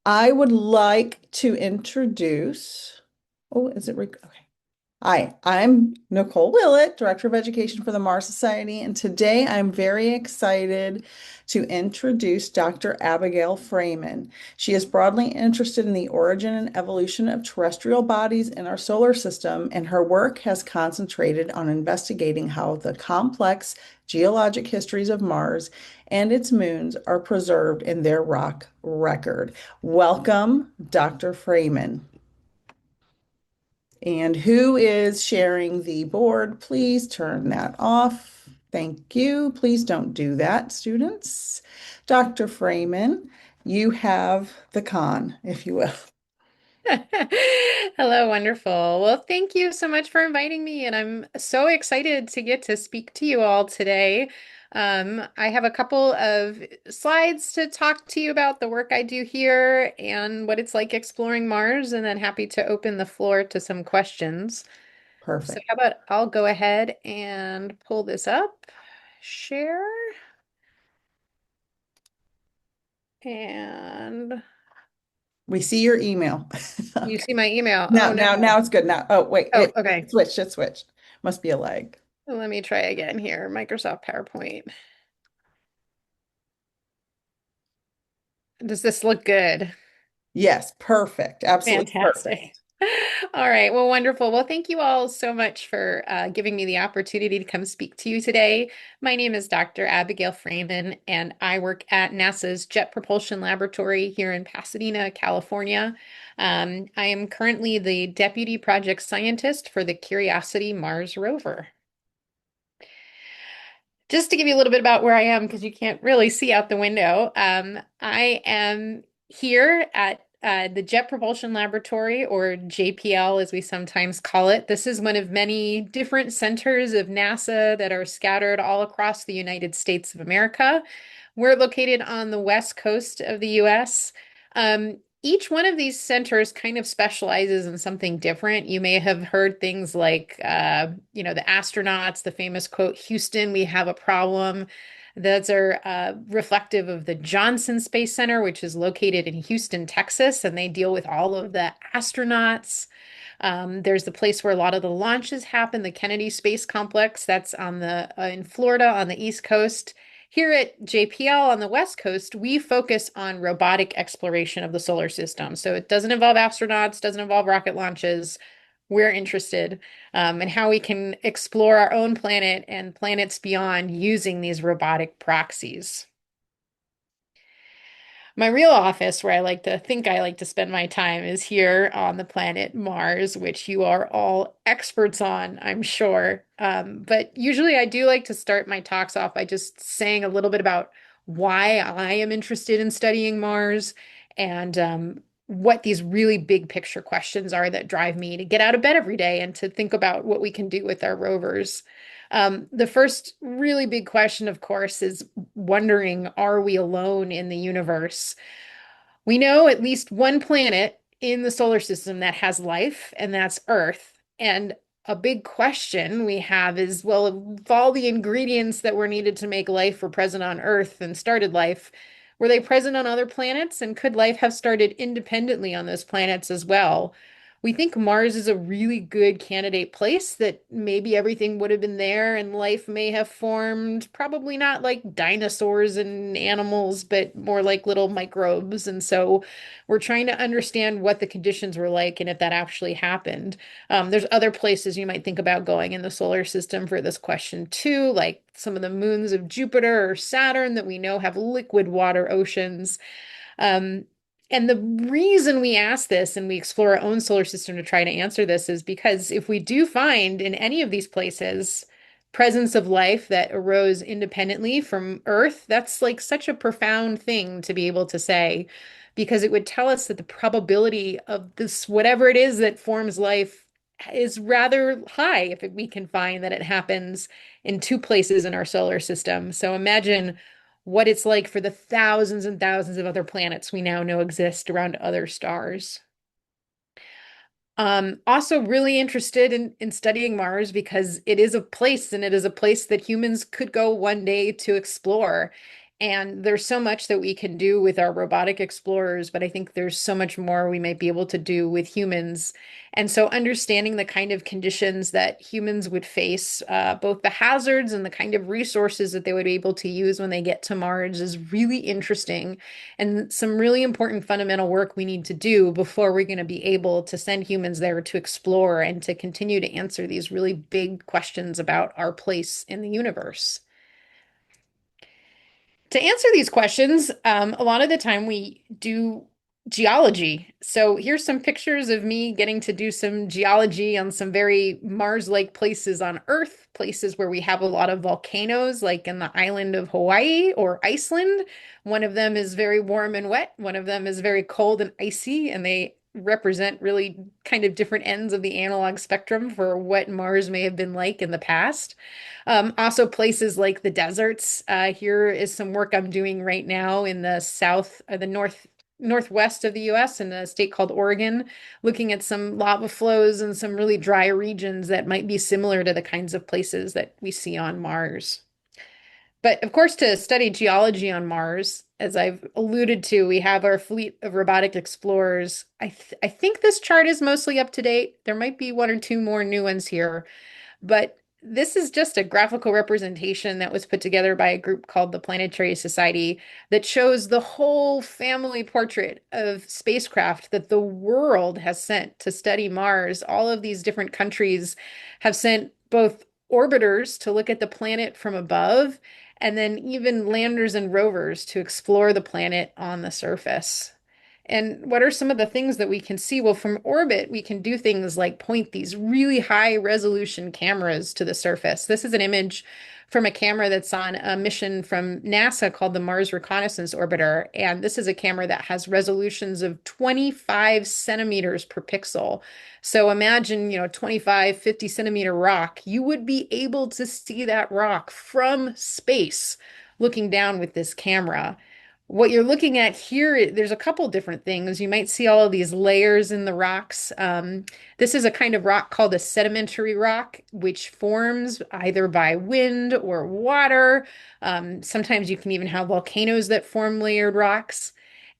I would like to introduce, oh, is it, okay. Hi, I'm Nicole Willett, Director of Education for the Mars Society, and today I'm very excited to introduce Dr. Abigail Fraeman. She is broadly interested in the origin and evolution of terrestrial bodies in our solar system, and her work has concentrated on investigating how the complex geologic histories of Mars and its moons are preserved in their rock record. Welcome, Dr. Fraeman. And who is sharing the board? Please turn that off. Thank you. Please don't do that, students. Dr. Freeman, you have the con, if you will. Hello, wonderful. Well, thank you so much for inviting me, and I'm so excited to get to speak to you all today. I have a couple of slides to talk to you about the work I do here and what it's like exploring Mars, and then happy to open the floor to some questions. So, Perfect. how about I'll go ahead and pull this up, share, and We see your email. you Okay. see my email. Now, Oh, no. now it's good. Now, oh, wait, Oh, okay. it switched. Must be a lag. Let me try again here. Microsoft PowerPoint. Does this look good? Yes, perfect. Absolutely Fantastic. perfect. All right. Well, wonderful. Well, thank you all so much for giving me the opportunity to come speak to you today. My name is Dr. Abigail Fraeman, and I work at NASA's Jet Propulsion Laboratory here in Pasadena, California. I am currently the Deputy Project Scientist for the Curiosity Mars rover. Just to give you a little bit about where I am, because you can't really see out the window, I am here at the Jet Propulsion Laboratory, or JPL as we sometimes call it. This is one of many different centers of NASA that are scattered all across the United States of America. We're located on the west coast of the US. Each one of these centers kind of specializes in something different. You may have heard things like, the astronauts, the famous quote, Houston, we have a problem. Those are reflective of the Johnson Space Center, which is located in Houston, Texas, and they deal with all of the astronauts. There's the place where a lot of the launches happen, the Kennedy Space Complex. That's on the in Florida on the East Coast. Here at JPL on the West Coast, we focus on robotic exploration of the solar system. So it doesn't involve astronauts, doesn't involve rocket launches. We're interested in how we can explore our own planet and planets beyond using these robotic proxies. My real office, where I like to think I like to spend my time, is here on the planet Mars, which you are all experts on, I'm sure. But usually I do like to start my talks off by just saying a little bit about why I am interested in studying Mars and what these really big picture questions are that drive me to get out of bed every day and to think about what we can do with our rovers. The first really big question, of course, is wondering, are we alone in the universe? We know at least one planet in the solar system that has life, and that's Earth. And a big question we have is, well, of all the ingredients that were needed to make life were present on Earth and started life, were they present on other planets? And could life have started independently on those planets as well? We think Mars is a really good candidate place that maybe everything would have been there and life may have formed, probably not like dinosaurs and animals, but more like little microbes. And so we're trying to understand what the conditions were like and if that actually happened. There's other places you might think about going in the solar system for this question too, like some of the moons of Jupiter or Saturn that we know have liquid water oceans. Um, and the reason we ask this and we explore our own solar system to try to answer this is because if we do find in any of these places presence of life that arose independently from Earth, that's like such a profound thing to be able to say, because it would tell us that the probability of this, whatever it is that forms life, is rather high if we can find that it happens in two places in our solar system. So imagine what it's like for the thousands and thousands of other planets we now know exist around other stars. Also really interested in studying Mars because it is a place and it is a place that humans could go one day to explore. And there's so much that we can do with our robotic explorers, but I think there's so much more we might be able to do with humans. And so, understanding the kind of conditions that humans would face, both the hazards and the kind of resources that they would be able to use when they get to Mars, is really interesting. And some really important fundamental work we need to do before we're going to be able to send humans there to explore and to continue to answer these really big questions about our place in the universe. To answer these questions, a lot of the time we do geology. So here's some pictures of me getting to do some geology on some very Mars-like places on Earth, places where we have a lot of volcanoes, like in the island of Hawaii or Iceland. One of them is very warm and wet. One of them is very cold and icy, and they represent really kind of different ends of the analog spectrum for what Mars may have been like in the past. Also, places like the deserts. Here is some work I'm doing right now in the northwest of the US in a state called Oregon, looking at some lava flows and some really dry regions that might be similar to the kinds of places that we see on Mars. But of course, to study geology on Mars, as I've alluded to, we have our fleet of robotic explorers. I think this chart is mostly up to date. There might be one or two more new ones here. But this is just a graphical representation that was put together by a group called the Planetary Society that shows the whole family portrait of spacecraft that the world has sent to study Mars. All of these different countries have sent both orbiters to look at the planet from above, and then even landers and rovers to explore the planet on the surface. And what are some of the things that we can see? Well, from orbit, we can do things like point these really high resolution cameras to the surface. This is an image from a camera that's on a mission from NASA called the Mars Reconnaissance Orbiter. And this is a camera that has resolutions of 25 centimeters per pixel. So imagine, 25, 50 centimeter rock. You would be able to see that rock from space looking down with this camera. What you're looking at here, there's a couple different things. You might see all of these layers in the rocks. This is a kind of rock called a sedimentary rock, which forms either by wind or water. Sometimes you can even have volcanoes that form layered rocks.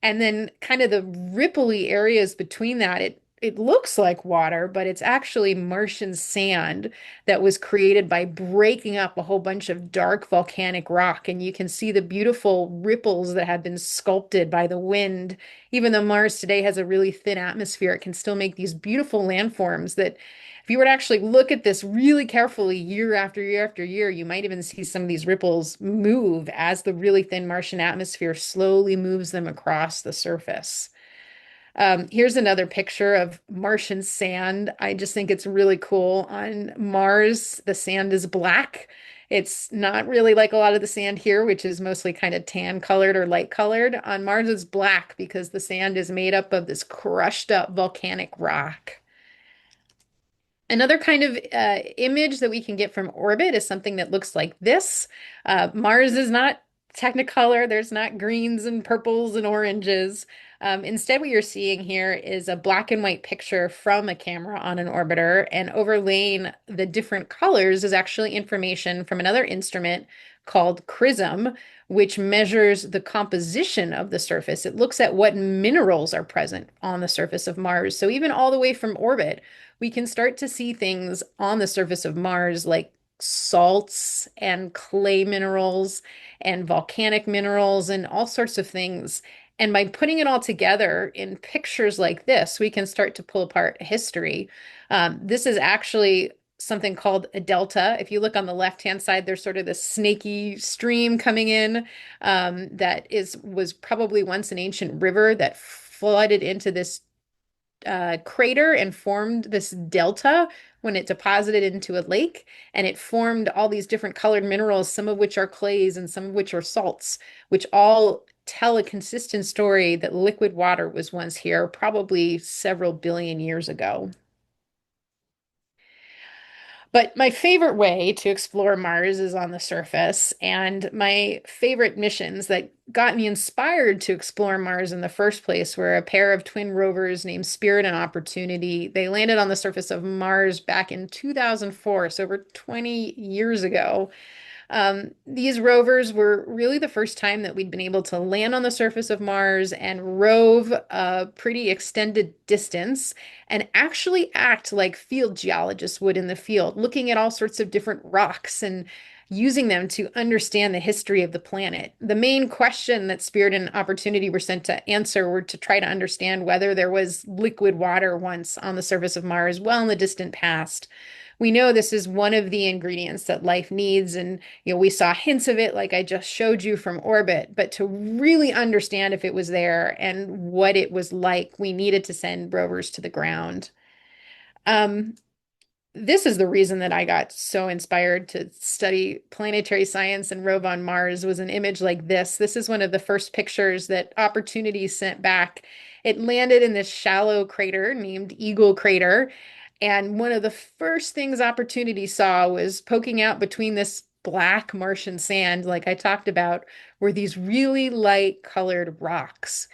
And then kind of the ripply areas between that, it looks like water, but it's actually Martian sand that was created by breaking up a whole bunch of dark volcanic rock. And you can see the beautiful ripples that have been sculpted by the wind. Even though Mars today has a really thin atmosphere, it can still make these beautiful landforms that, if you were to actually look at this really carefully year after year after year, you might even see some of these ripples move as the really thin Martian atmosphere slowly moves them across the surface. Here's another picture of Martian sand. I just think it's really cool. On Mars, the sand is black. It's not really like a lot of the sand here, which is mostly kind of tan colored or light colored. On Mars, it's black because the sand is made up of this crushed up volcanic rock. Another kind of image that we can get from orbit is something that looks like this. Mars is not Technicolor. There's not greens and purples and oranges. Instead, what you're seeing here is a black and white picture from a camera on an orbiter, and overlaying the different colors is actually information from another instrument called CRISM, which measures the composition of the surface. It looks at what minerals are present on the surface of Mars. So even all the way from orbit, we can start to see things on the surface of Mars like salts and clay minerals and volcanic minerals and all sorts of things. And by putting it all together in pictures like this, we can start to pull apart history. This is actually something called a delta. If you look on the left-hand side, there's sort of this snaky stream coming in that was probably once an ancient river that flooded into this crater and formed this delta when it deposited into a lake. And it formed all these different colored minerals, some of which are clays and some of which are salts, which all tell a consistent story that liquid water was once here, probably several billion years ago. But my favorite way to explore Mars is on the surface. And my favorite missions that got me inspired to explore Mars in the first place were a pair of twin rovers named Spirit and Opportunity. They landed on the surface of Mars back in 2004, so over 20 years ago. These rovers were really the first time that we'd been able to land on the surface of Mars and rove a pretty extended distance and actually act like field geologists would in the field, looking at all sorts of different rocks and using them to understand the history of the planet. The main question that Spirit and Opportunity were sent to answer were to try to understand whether there was liquid water once on the surface of Mars, well in the distant past. We know this is one of the ingredients that life needs, and we saw hints of it, like I just showed you from orbit. But to really understand if it was there and what it was like, we needed to send rovers to the ground. Um, this is the reason that I got so inspired to study planetary science and rove on Mars was an image like this. This is one of the first pictures that Opportunity sent back. It landed in this shallow crater named Eagle Crater. And one of the first things Opportunity saw was poking out between this black Martian sand, like I talked about, were these really light colored rocks.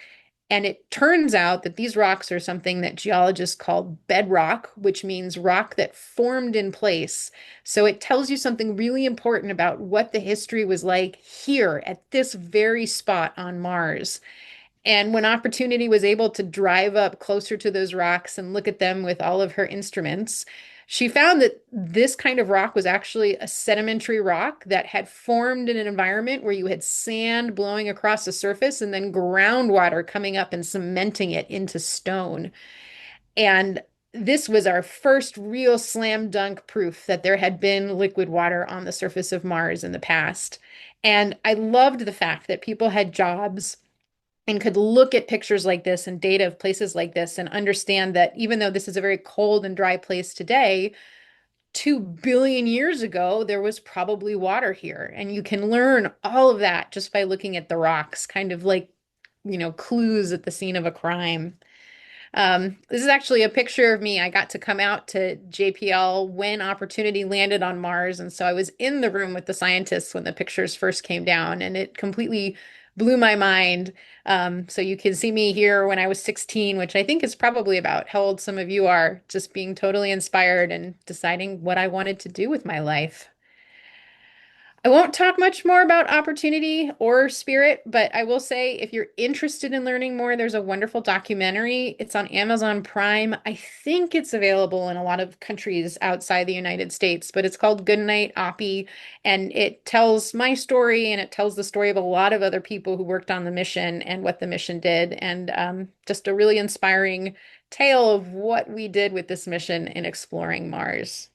And it turns out that these rocks are something that geologists call bedrock, which means rock that formed in place. So it tells you something really important about what the history was like here at this very spot on Mars. And when Opportunity was able to drive up closer to those rocks and look at them with all of her instruments, she found that this kind of rock was actually a sedimentary rock that had formed in an environment where you had sand blowing across the surface and then groundwater coming up and cementing it into stone. And this was our first real slam dunk proof that there had been liquid water on the surface of Mars in the past. And I loved the fact that people had jobs and could look at pictures like this and data of places like this and understand that even though this is a very cold and dry place today, 2 billion years ago, there was probably water here. And you can learn all of that just by looking at the rocks, kind of like, clues at the scene of a crime. This is actually a picture of me. I got to come out to JPL when Opportunity landed on Mars. And so I was in the room with the scientists when the pictures first came down, and it completely blew my mind. So you can see me here when I was 16, which I think is probably about how old some of you are, just being totally inspired and deciding what I wanted to do with my life. I won't talk much more about Opportunity or Spirit, but I will say if you're interested in learning more, there's a wonderful documentary. It's on Amazon Prime. I think it's available in a lot of countries outside the United States, but it's called Goodnight Oppie, and it tells my story and it tells the story of a lot of other people who worked on the mission and what the mission did, and just a really inspiring tale of what we did with this mission in exploring Mars.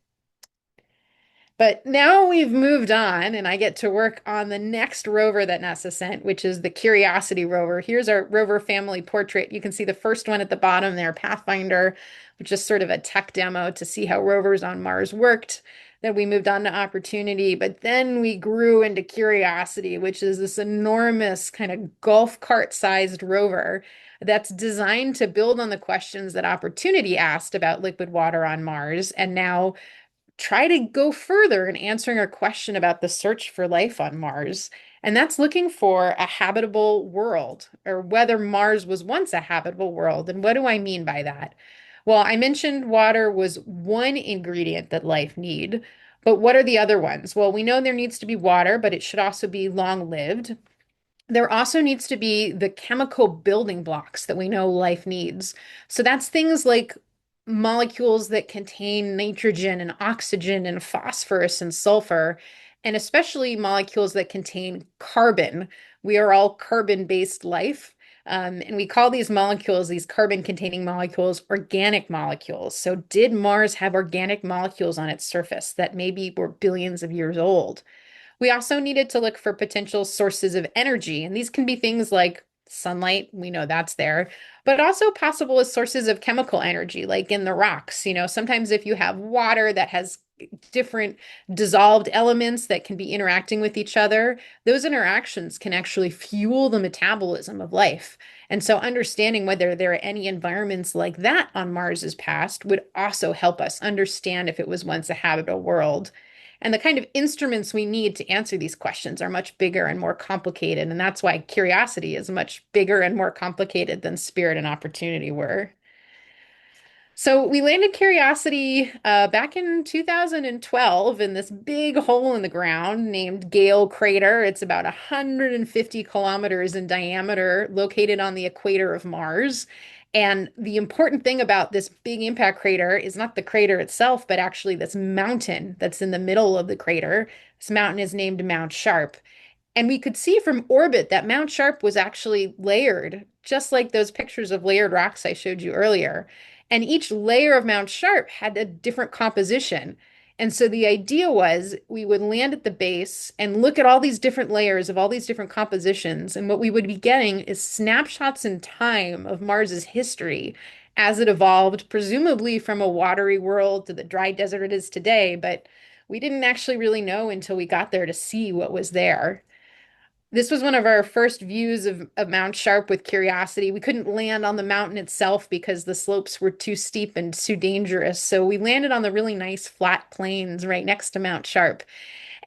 But now we've moved on, and I get to work on the next rover that NASA sent, which is the Curiosity rover. Here's our rover family portrait. You can see the first one at the bottom there, Pathfinder, which is sort of a tech demo to see how rovers on Mars worked. Then we moved on to Opportunity, but then we grew into Curiosity, which is this enormous kind of golf cart sized rover that's designed to build on the questions that Opportunity asked about liquid water on Mars and now try to go further in answering our question about the search for life on Mars. And that's looking for a habitable world, or whether Mars was once a habitable world. And what do I mean by that? Well, I mentioned water was one ingredient that life need, but what are the other ones? Well, we know there needs to be water, but it should also be long-lived. There also needs to be the chemical building blocks that we know life needs. So that's things like molecules that contain nitrogen and oxygen and phosphorus and sulfur, and especially molecules that contain carbon. We are all carbon-based life. And we call these molecules, these carbon-containing molecules, organic molecules. So did Mars have organic molecules on its surface that maybe were billions of years old? We also needed to look for potential sources of energy, and these can be things like sunlight, we know that's there, but also possible as sources of chemical energy, like in the rocks. Sometimes if you have water that has different dissolved elements that can be interacting with each other, those interactions can actually fuel the metabolism of life. And so understanding whether there are any environments like that on Mars's past would also help us understand if it was once a habitable world. And the kind of instruments we need to answer these questions are much bigger and more complicated. And that's why curiosity is much bigger and more complicated than spirit and opportunity were. So we landed Curiosity back in 2012 in this big hole in the ground named Gale Crater. It's about 150 kilometers in diameter, located on the equator of Mars. And the important thing about this big impact crater is not the crater itself, but actually this mountain that's in the middle of the crater. This mountain is named Mount Sharp. And we could see from orbit that Mount Sharp was actually layered, just like those pictures of layered rocks I showed you earlier. And each layer of Mount Sharp had a different composition. And so the idea was we would land at the base and look at all these different layers of all these different compositions. And what we would be getting is snapshots in time of Mars's history as it evolved, presumably from a watery world to the dry desert it is today. But we didn't actually really know until we got there to see what was there. This was one of our first views of Mount Sharp with Curiosity. We couldn't land on the mountain itself because the slopes were too steep and too dangerous. So we landed on the really nice flat plains right next to Mount Sharp.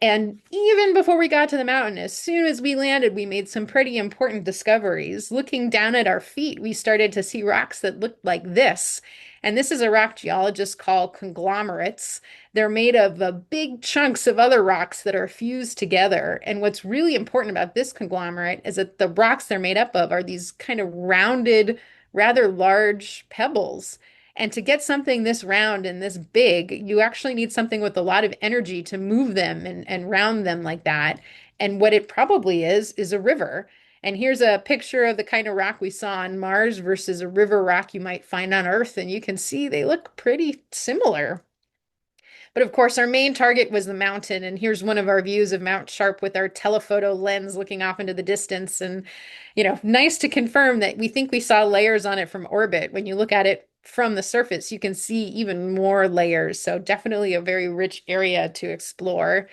And even before we got to the mountain, as soon as we landed, we made some pretty important discoveries. Looking down at our feet, we started to see rocks that looked like this. And this is a rock geologists call conglomerates. They're made of big chunks of other rocks that are fused together. And what's really important about this conglomerate is that the rocks they're made up of are these kind of rounded, rather large pebbles. And to get something this round and this big, you actually need something with a lot of energy to move them and round them like that. And what it probably is a river. And here's a picture of the kind of rock we saw on Mars versus a river rock you might find on Earth. And you can see they look pretty similar. But of course, our main target was the mountain. And here's one of our views of Mount Sharp with our telephoto lens looking off into the distance. And, nice to confirm that we think we saw layers on it from orbit. When you look at it from the surface, you can see even more layers. So definitely a very rich area to explore.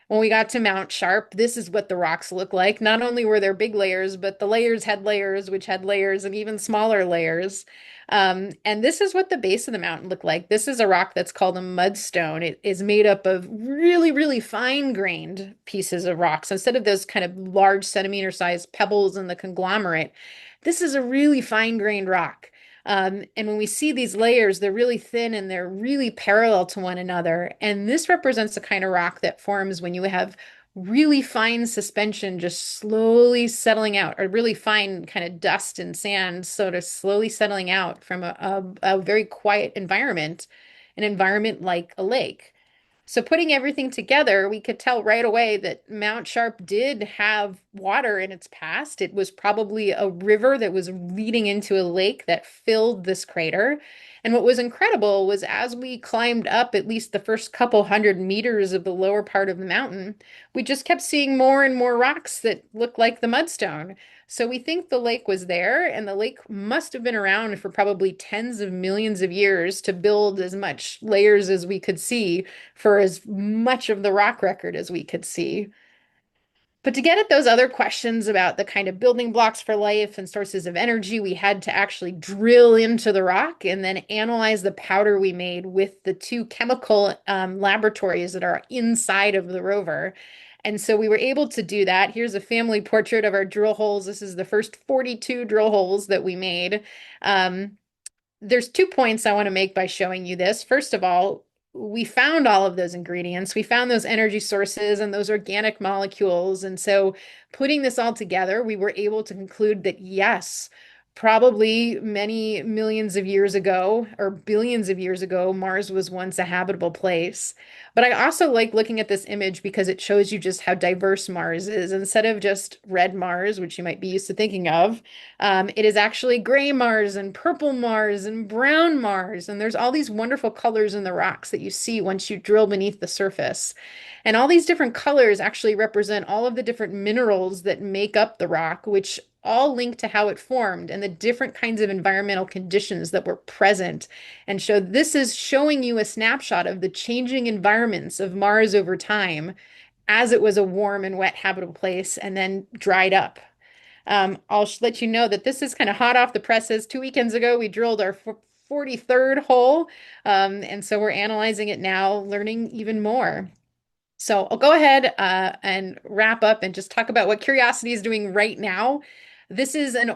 When we got to Mount Sharp, this is what the rocks look like. Not only were there big layers, but the layers had layers, which had layers and even smaller layers. And this is what the base of the mountain looked like. This is a rock that's called a mudstone. It is made up of really, really fine-grained pieces of rocks. Instead of those kind of large centimeter-sized pebbles in the conglomerate, this is a really fine-grained rock. And when we see these layers, they're really thin and they're really parallel to one another. And this represents the kind of rock that forms when you have really fine suspension just slowly settling out, or really fine kind of dust and sand sort of slowly settling out from a very quiet environment, an environment like a lake. So putting everything together, we could tell right away that Mount Sharp did have water in its past. It was probably a river that was leading into a lake that filled this crater. And what was incredible was as we climbed up at least the first couple hundred meters of the lower part of the mountain, we just kept seeing more and more rocks that looked like the mudstone. So we think the lake was there, and the lake must have been around for probably tens of millions of years to build as much layers as we could see for as much of the rock record as we could see. But to get at those other questions about the kind of building blocks for life and sources of energy, we had to actually drill into the rock and then analyze the powder we made with the two chemical laboratories that are inside of the rover. And so we were able to do that. Here's a family portrait of our drill holes. This is the first 42 drill holes that we made. Um, there's 2 points I want to make by showing you this. First of all, we found all of those ingredients. We found those energy sources and those organic molecules. And so putting this all together, we were able to conclude that yes, probably many millions of years ago or billions of years ago, Mars was once a habitable place. But I also like looking at this image because it shows you just how diverse Mars is. Instead of just red Mars, which you might be used to thinking of, it is actually gray Mars and purple Mars and brown Mars. And there's all these wonderful colors in the rocks that you see once you drill beneath the surface. And all these different colors actually represent all of the different minerals that make up the rock, which all link to how it formed and the different kinds of environmental conditions that were present. And so this is showing you a snapshot of the changing environments of Mars over time as it was a warm and wet habitable place and then dried up. I'll let you know that this is kind of hot off the presses. 2 weekends ago, we drilled our 43rd hole. And so we're analyzing it now, learning even more. So I'll go ahead and wrap up and just talk about what Curiosity is doing right now. This is an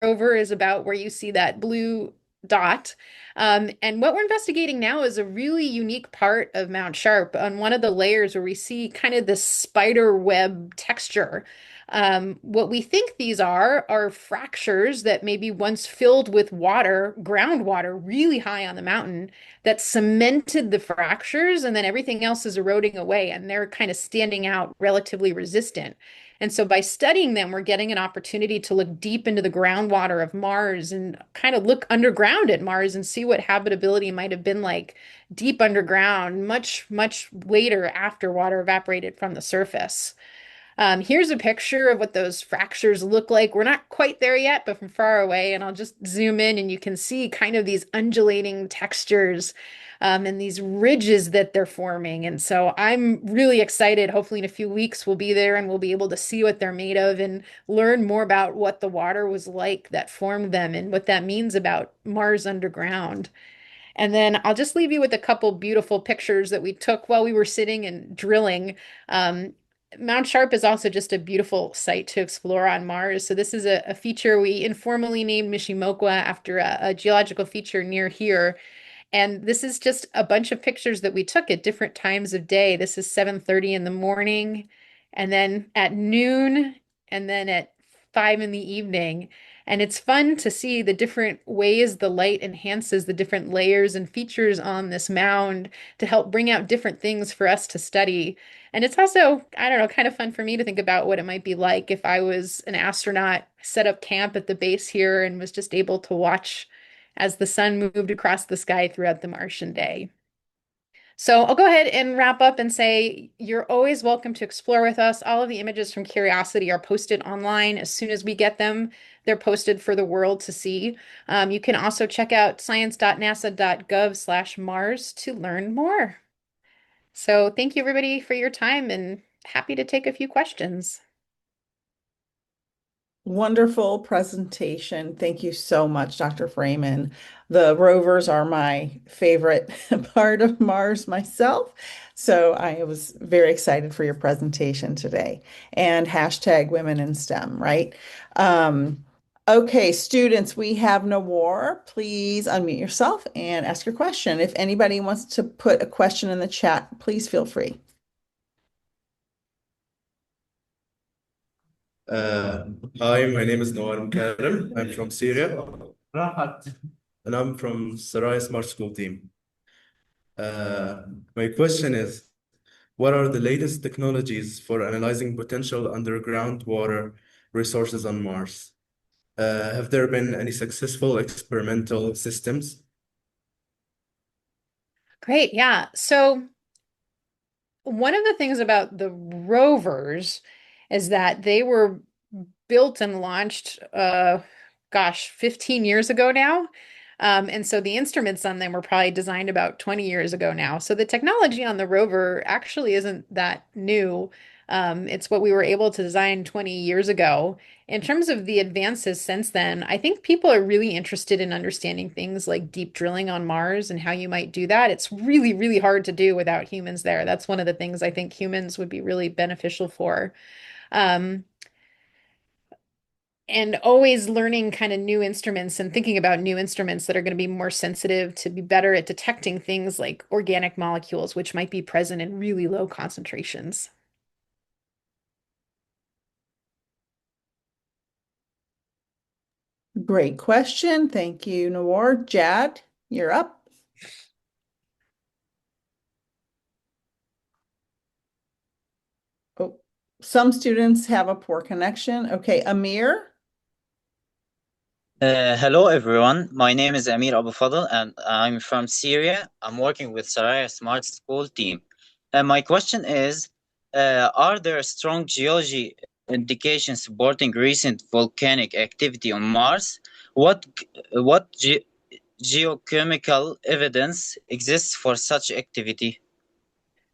Rover is about where you see that blue dot. And what we're investigating now is a really unique part of Mount Sharp on one of the layers where we see kind of this spider web texture. What we think these are fractures that maybe once filled with water, groundwater, really high on the mountain, that cemented the fractures, and then everything else is eroding away, and they're kind of standing out relatively resistant. And so by studying them, we're getting an opportunity to look deep into the groundwater of Mars and kind of look underground at Mars and see what habitability might have been like deep underground, much, much later after water evaporated from the surface. Here's a picture of what those fractures look like. We're not quite there yet, but from far away, and I'll just zoom in and you can see kind of these undulating textures and these ridges that they're forming. And so I'm really excited. Hopefully, in a few weeks, we'll be there and we'll be able to see what they're made of and learn more about what the water was like that formed them and what that means about Mars underground. And then I'll just leave you with a couple beautiful pictures that we took while we were sitting and drilling. Um, Mount Sharp is also just a beautiful site to explore on Mars. So this is a feature we informally named Mishimoku after a geological feature near here. And this is just a bunch of pictures that we took at different times of day. This is 7:30 in the morning, and then at noon, and then at 5 in the evening. And it's fun to see the different ways the light enhances the different layers and features on this mound to help bring out different things for us to study. And it's also, I don't know, kind of fun for me to think about what it might be like if I was an astronaut, set up camp at the base here, and was just able to watch as the sun moved across the sky throughout the Martian day. So I'll go ahead and wrap up and say you're always welcome to explore with us. All of the images from Curiosity are posted online as soon as we get them. They're posted for the world to see. You can also check out science.nasa.gov/Mars to learn more. So thank you everybody for your time and happy to take a few questions. Wonderful presentation. Thank you so much, Dr. Freeman. The rovers are my favorite part of Mars myself. So I was very excited for your presentation today. And hashtag women in STEM, right? Okay, students, we have no war. Please unmute yourself and ask your question. If anybody wants to put a question in the chat, please feel free. Uh, Hi, my name is Noor Karim. I'm from Syria, and I'm from Sarai Smart School team. Uh, my question is, what are the latest technologies for analyzing potential underground water resources on Mars? Have there been any successful experimental systems? Great. Yeah. So one of the things about the rovers is that they were built and launched, gosh, 15 years ago now. And so the instruments on them were probably designed about 20 years ago now. So the technology on the rover actually isn't that new. It's what we were able to design 20 years ago. In terms of the advances since then, I think people are really interested in understanding things like deep drilling on Mars and how you might do that. It's really, really hard to do without humans there. That's one of the things I think humans would be really beneficial for. Um, and always learning kind of new instruments and thinking about new instruments that are going to be more sensitive to be better at detecting things like organic molecules, which might be present in really low concentrations. Great question. Thank you, Noor. Jad, you're up. Oh, some students have a poor connection. Okay, Amir. Hello everyone. My name is Amir Abu Fadl and I'm from Syria. I'm working with Saraya Smart School team. My question is, are there strong geology indications supporting recent volcanic activity on Mars? What geochemical evidence exists for such activity?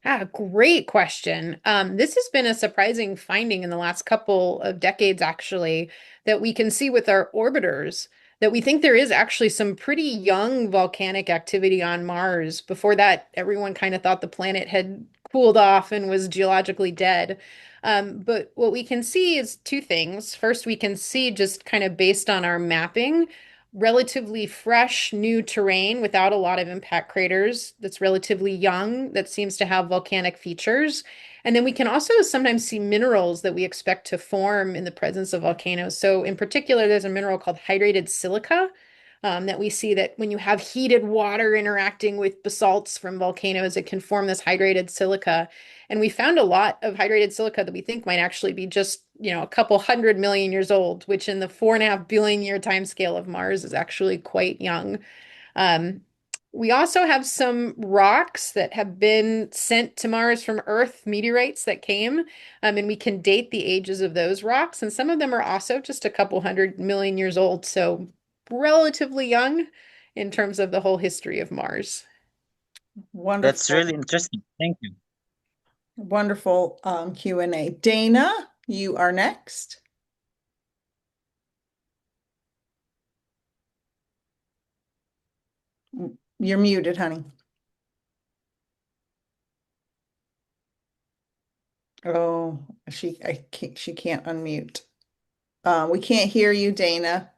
Ah, great question. This has been a surprising finding in the last couple of decades, actually, that we can see with our orbiters that we think there is actually some pretty young volcanic activity on Mars. Before that, everyone kind of thought the planet had cooled off and was geologically dead. But what we can see is two things. First, we can see just kind of based on our mapping, relatively fresh, new terrain without a lot of impact craters that's relatively young, that seems to have volcanic features. And then we can also sometimes see minerals that we expect to form in the presence of volcanoes. So, in particular, there's a mineral called hydrated silica. That we see that when you have heated water interacting with basalts from volcanoes, it can form this hydrated silica. And we found a lot of hydrated silica that we think might actually be just, a couple 100 million years old, which in the 4.5 billion year time scale of Mars is actually quite young. Um, we also have some rocks that have been sent to Mars from Earth, meteorites that came, and we can date the ages of those rocks. And some of them are also just a couple 100 million years old, so relatively young in terms of the whole history of Mars. That's Wonderful, really interesting. Thank you. wonderful Q&A. Dana, you are next. You're muted, honey. Oh, she can't unmute. We can't hear you, Dana.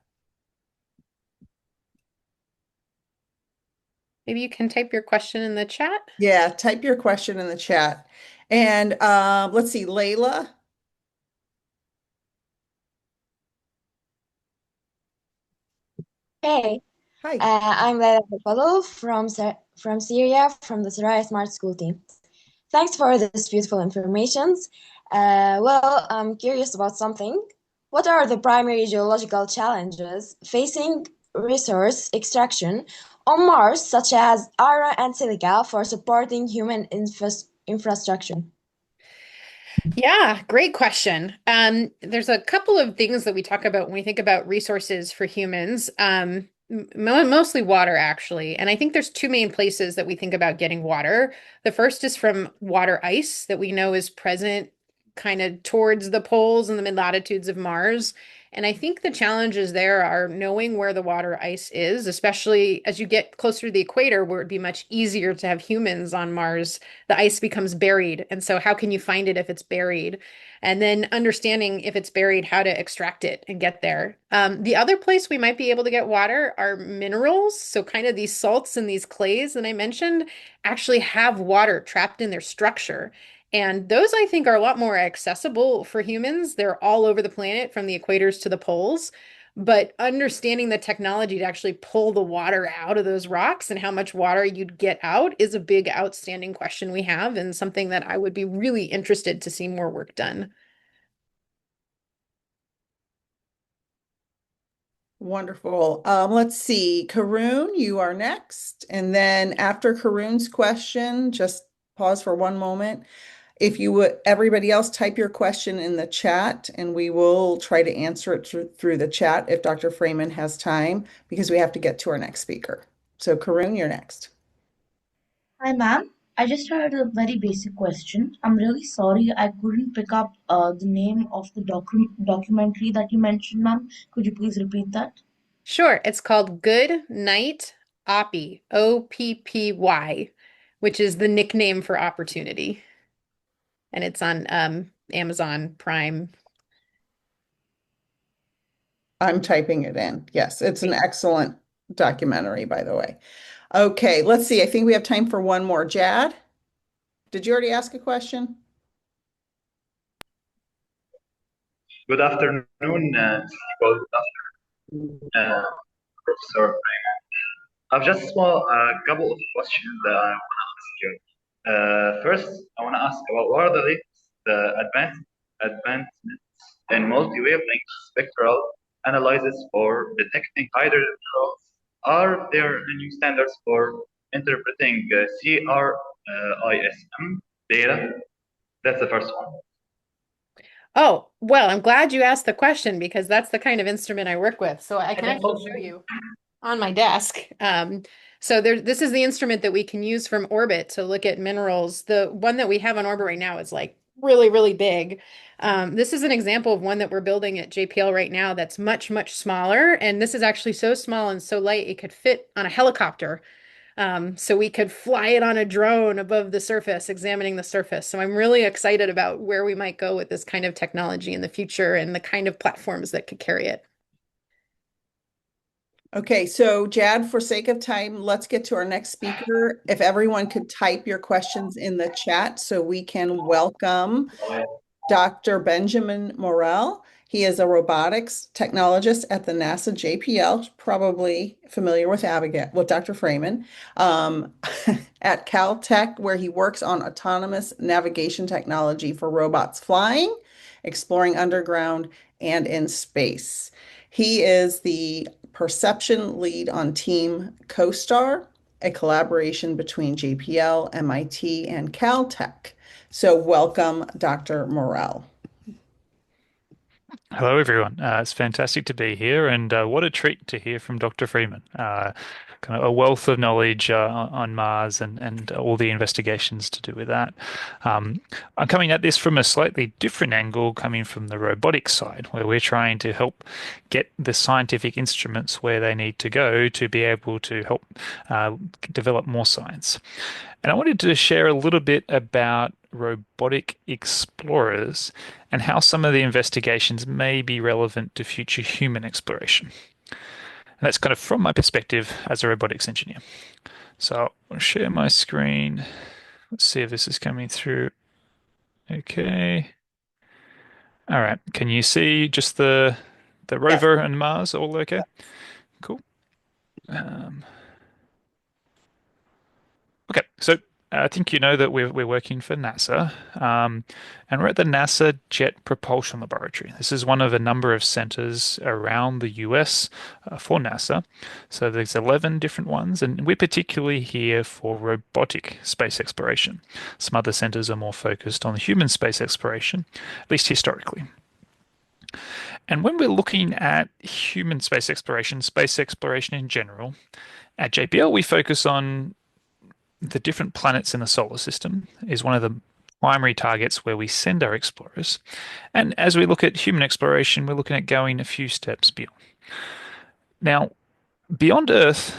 Maybe you can type your question in the chat. Yeah, type your question in the chat. And let's see, Layla. Hey, Hi. I'm Leila Fadl from Syria, from the Saraya Smart School team. Thanks for this beautiful information. Well, I'm curious about something. What are the primary geological challenges facing resource extraction on Mars, such as iron and silica, for supporting human infrastructure? Yeah, great question. There's a couple of things that we talk about when we think about resources for humans. Mostly water, actually. And I think there's two main places that we think about getting water. The first is from water ice that we know is present kind of towards the poles and the mid-latitudes of Mars. And I think the challenges there are knowing where the water ice is, especially as you get closer to the equator, where it'd be much easier to have humans on Mars. The ice becomes buried. And so, how can you find it if it's buried? And then understanding if it's buried, how to extract it and get there. The other place we might be able to get water are minerals. So, kind of these salts and these clays that I mentioned actually have water trapped in their structure. And those I think are a lot more accessible for humans. They're all over the planet from the equators to the poles. But understanding the technology to actually pull the water out of those rocks and how much water you'd get out is a big outstanding question we have, and something that I would be really interested to see more work done. Wonderful. Let's see. Karun, you are next. And then after Karun's question, just pause for one moment. If you would, everybody else type your question in the chat and we will try to answer it through the chat if Dr. Fraeman has time, because we have to get to our next speaker. So Karun, you're next. Hi, ma'am. I just had a very basic question. I'm really sorry I couldn't pick up the name of the documentary that you mentioned, ma'am. Could you please repeat that? Sure, it's called Good Night Oppy, Oppy, which is the nickname for opportunity. And it's on Amazon Prime. I'm typing it in. Yes, it's an excellent documentary, by the way. Okay, let's see. I think we have time for one more. Jad, did you already ask a question? Good afternoon, good afternoon, Professor. I've just a couple of questions that I want to ask you. First, I want to ask about what are the latest advancements in multi-wavelength spectral analysis for detecting hydrogen minerals? Are there new standards for interpreting CRISM data? That's the first one. Oh, well, I'm glad you asked the question because that's the kind of instrument I work with. So I can actually show you on my desk. This is the instrument that we can use from orbit to look at minerals. The one that we have on orbit right now is like really, really big. This is an example of one that we're building at JPL right now that's much, much smaller. And this is actually so small and so light, it could fit on a helicopter. So we could fly it on a drone above the surface, examining the surface. So I'm really excited about where we might go with this kind of technology in the future and the kind of platforms that could carry it. Okay, so Jad, for sake of time, let's get to our next speaker. If everyone could type your questions in the chat so we can welcome Dr. Benjamin Morrell. He is a robotics technologist at the NASA JPL, probably familiar with Abigail, with Dr. Fraeman, at Caltech, where he works on autonomous navigation technology for robots flying, exploring underground, and in space. He is the perception lead on Team CoStar, a collaboration between JPL, MIT, and Caltech. So welcome, Dr. Morrell. Hello, everyone. It's fantastic to be here, and what a treat to hear from Dr. Freeman. Kind of a wealth of knowledge on Mars and all the investigations to do with that. I'm coming at this from a slightly different angle, coming from the robotics side, where we're trying to help get the scientific instruments where they need to go to be able to help develop more science. And I wanted to share a little bit about robotic explorers and how some of the investigations may be relevant to future human exploration. And that's kind of from my perspective as a robotics engineer. So I'll share my screen. Let's see if this is coming through. Okay. All right. Can you see just the rover and Mars all okay? Cool. Okay, so I think you know that we're working for NASA, and we're at the NASA Jet Propulsion Laboratory. This is one of a number of centers around the US for NASA. So there's 11 different ones, and we're particularly here for robotic space exploration. Some other centers are more focused on the human space exploration, at least historically. And when we're looking at human space exploration in general, at JPL we focus on the different planets in the solar system is one of the primary targets where we send our explorers. And as we look at human exploration, we're looking at going a few steps beyond. Now, beyond Earth,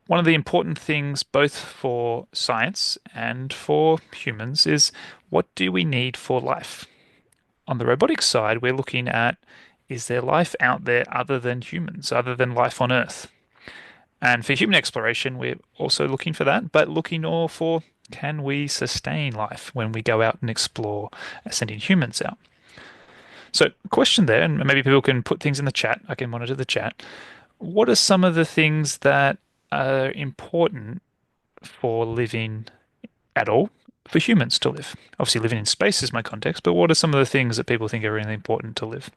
one of the important things both for science and for humans is what do we need for life? On the robotics side, we're looking at is there life out there other than humans, other than life on Earth? And for human exploration, we're also looking for that, but looking more for can we sustain life when we go out and explore sending humans out? So, question there, and maybe people can put things in the chat. I can monitor the chat. What are some of the things that are important for living at all for humans to live? Obviously, living in space is my context, but what are some of the things that people think are really important to live?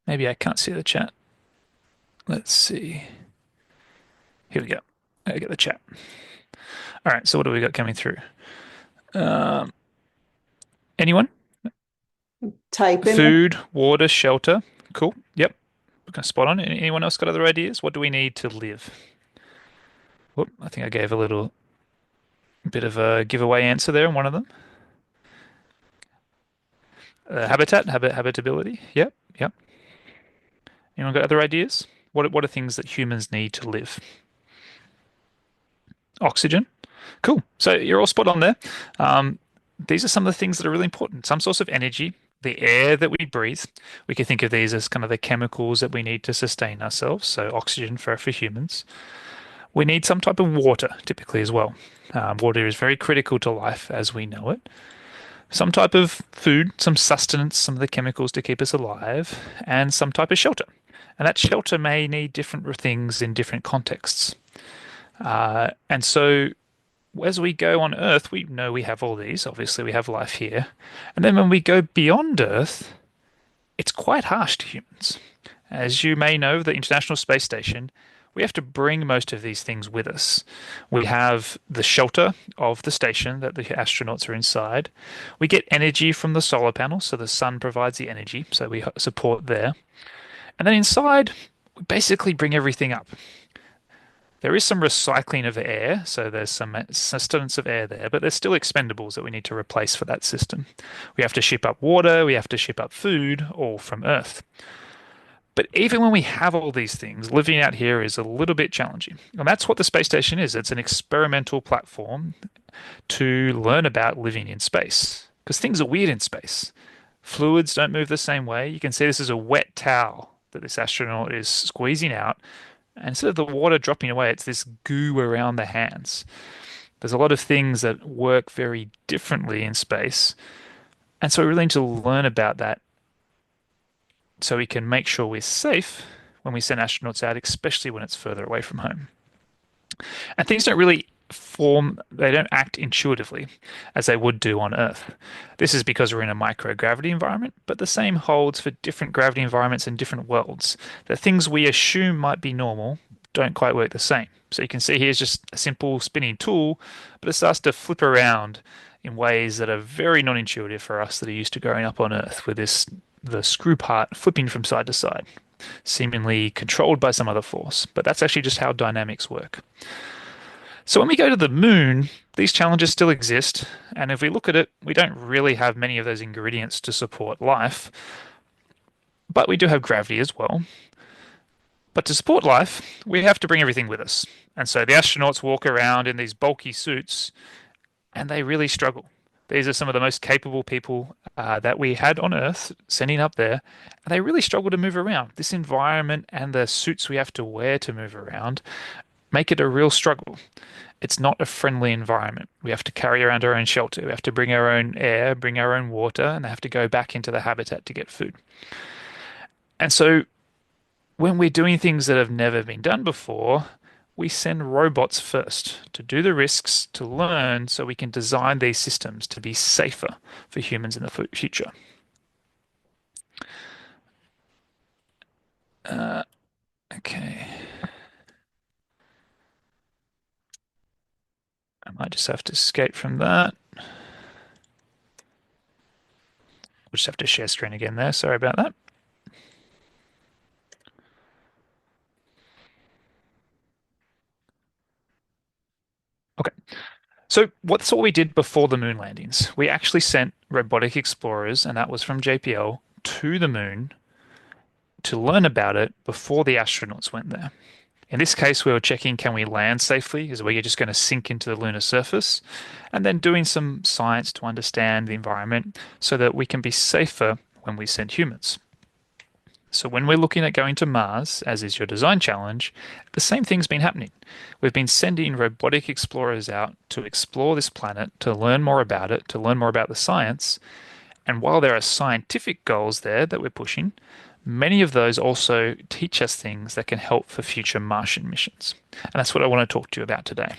Maybe I can't see the chat. Let's see. Here we go. I get the chat. All right, so what do we got coming through? Anyone? Type in Food, water, shelter. Cool. Yep. Spot on. Anyone else got other ideas? What do we need to live? Whoop, I think I gave a little bit of a giveaway answer there on one of them. Habitability. Yep, yep. Anyone got other ideas? What are things that humans need to live? Oxygen. Cool. So you're all spot on there. These are some of the things that are really important. Some source of energy, the air that we breathe. We can think of these as kind of the chemicals that we need to sustain ourselves. So oxygen for humans. We need some type of water typically as well. Water is very critical to life as we know it. Some type of food, some sustenance, some of the chemicals to keep us alive, and some type of shelter. And that shelter may need different things in different contexts. And so as we go on Earth, we know we have all these. Obviously, we have life here. And then when we go beyond Earth, it's quite harsh to humans. As you may know, the International Space Station, we have to bring most of these things with us. We have the shelter of the station that the astronauts are inside. We get energy from the solar panel, so the sun provides the energy, so we support there. And then inside, we basically bring everything up. There is some recycling of air, so there's some sustenance of air there, but there's still expendables that we need to replace for that system. We have to ship up water, we have to ship up food, all from Earth. But even when we have all these things, living out here is a little bit challenging. And that's what the space station is. It's an experimental platform to learn about living in space. Because things are weird in space. Fluids don't move the same way. You can see this is a wet towel that this astronaut is squeezing out. And instead of the water dropping away, it's this goo around the hands. There's a lot of things that work very differently in space. And so we really need to learn about that so we can make sure we're safe when we send astronauts out, especially when it's further away from home. And things don't really they don't act intuitively as they would do on Earth. This is because we're in a microgravity environment, but the same holds for different gravity environments in different worlds. The things we assume might be normal don't quite work the same. So you can see here's just a simple spinning tool, but it starts to flip around in ways that are very non-intuitive for us that are used to growing up on Earth with the screw part flipping from side to side, seemingly controlled by some other force. But that's actually just how dynamics work. So when we go to the moon, these challenges still exist, and if we look at it, we don't really have many of those ingredients to support life, but we do have gravity as well. But to support life, we have to bring everything with us. And so the astronauts walk around in these bulky suits, and they really struggle. These are some of the most capable people that we had on Earth sending up there, and they really struggle to move around. This environment and the suits we have to wear to move around make it a real struggle. It's not a friendly environment. We have to carry around our own shelter. We have to bring our own air, bring our own water, and they have to go back into the habitat to get food. And so when we're doing things that have never been done before, we send robots first to do the risks, to learn, so we can design these systems to be safer for humans in the future. Okay. I might just have to escape from that. We'll just have to share screen again there. Sorry about that. Okay. So what's what we did before the moon landings? We actually sent robotic explorers, and that was from JPL, to the moon to learn about it before the astronauts went there. In this case, we were checking, can we land safely? Is we just going to sink into the lunar surface? And then doing some science to understand the environment so that we can be safer when we send humans. So when we're looking at going to Mars, as is your design challenge, the same thing's been happening. We've been sending robotic explorers out to explore this planet, to learn more about it, to learn more about the science. And while there are scientific goals there that we're pushing, many of those also teach us things that can help for future Martian missions. And that's what I want to talk to you about today.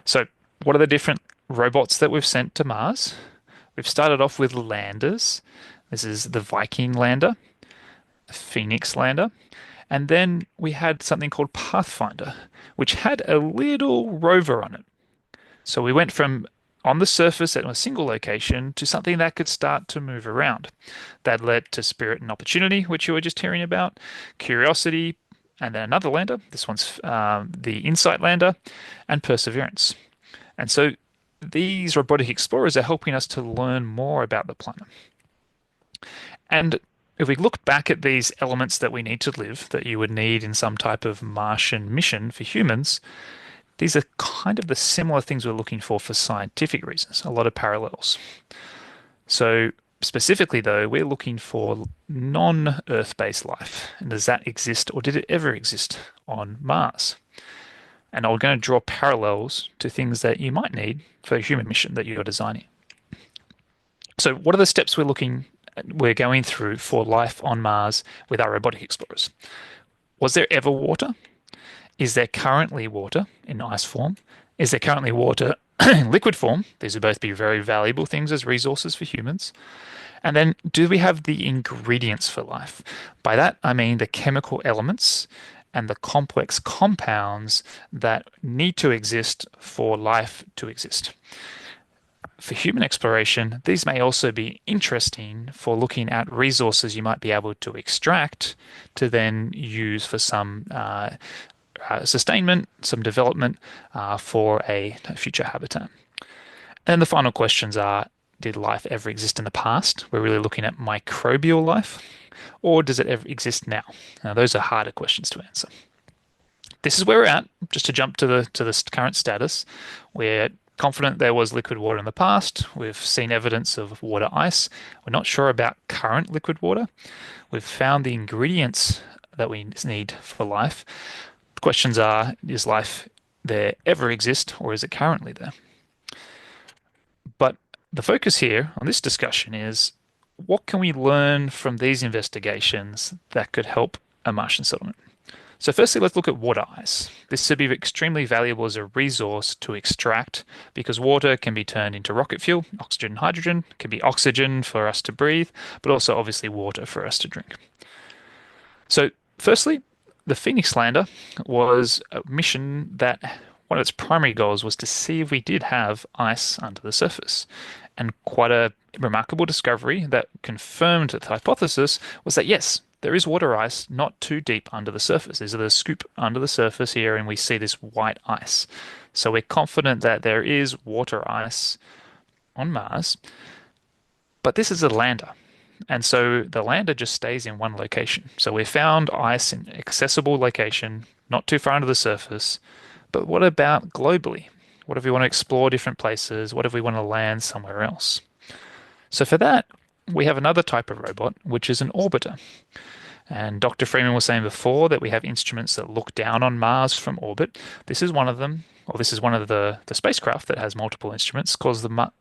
So what are the different robots that we've sent to Mars? We've started off with landers. This is the Viking lander, the Phoenix lander, and then we had something called Pathfinder, which had a little rover on it. So we went from on the surface at a single location to something that could start to move around. That led to Spirit and Opportunity, which you were just hearing about, Curiosity, and then another lander. This one's the Insight lander, and Perseverance. And so these robotic explorers are helping us to learn more about the planet. And if we look back at these elements that we need to live, that you would need in some type of Martian mission for humans, these are kind of the similar things we're looking for scientific reasons, a lot of parallels. So specifically, though, we're looking for non-Earth-based life. And does that exist, or did it ever exist on Mars? And I'm going to draw parallels to things that you might need for a human mission that you're designing. So what are the steps we're going through for life on Mars with our robotic explorers? Was there ever water? Is there currently water in ice form? Is there currently water in liquid form? These would both be very valuable things as resources for humans. And then, do we have the ingredients for life? By that, I mean the chemical elements and the complex compounds that need to exist for life to exist. For human exploration, these may also be interesting for looking at resources you might be able to extract to then use for some sustainment, some development for a future habitat. And the final questions are, did life ever exist in the past? We're really looking at microbial life. or does it ever exist now? Now, those are harder questions to answer. This is where we're at. Just to jump to the current status, we're confident there was liquid water in the past. We've seen evidence of water ice. We're not sure about current liquid water. We've found the ingredients that we need for life. The questions are, is life there ever exist, or is it currently there? But the focus here on this discussion is, what can we learn from these investigations that could help a Martian settlement? So firstly, let's look at water ice. This would be extremely valuable as a resource to extract because water can be turned into rocket fuel, oxygen and hydrogen, can be oxygen for us to breathe, but also obviously water for us to drink. So firstly, the Phoenix lander was a mission that one of its primary goals was to see if we did have ice under the surface. And quite a remarkable discovery that confirmed the hypothesis was that yes, there is water ice not too deep under the surface. There's a scoop under the surface here, and we see this white ice. So we're confident that there is water ice on Mars, but this is a lander. And so the lander just stays in one location. So we found ice in accessible location, not too far under the surface. But what about globally? What if we want to explore different places? What if we want to land somewhere else? So for that, we have another type of robot, which is an orbiter. And Dr. Fraeman was saying before that we have instruments that look down on Mars from orbit. This is one of them, or this is one of the spacecraft that has multiple instruments.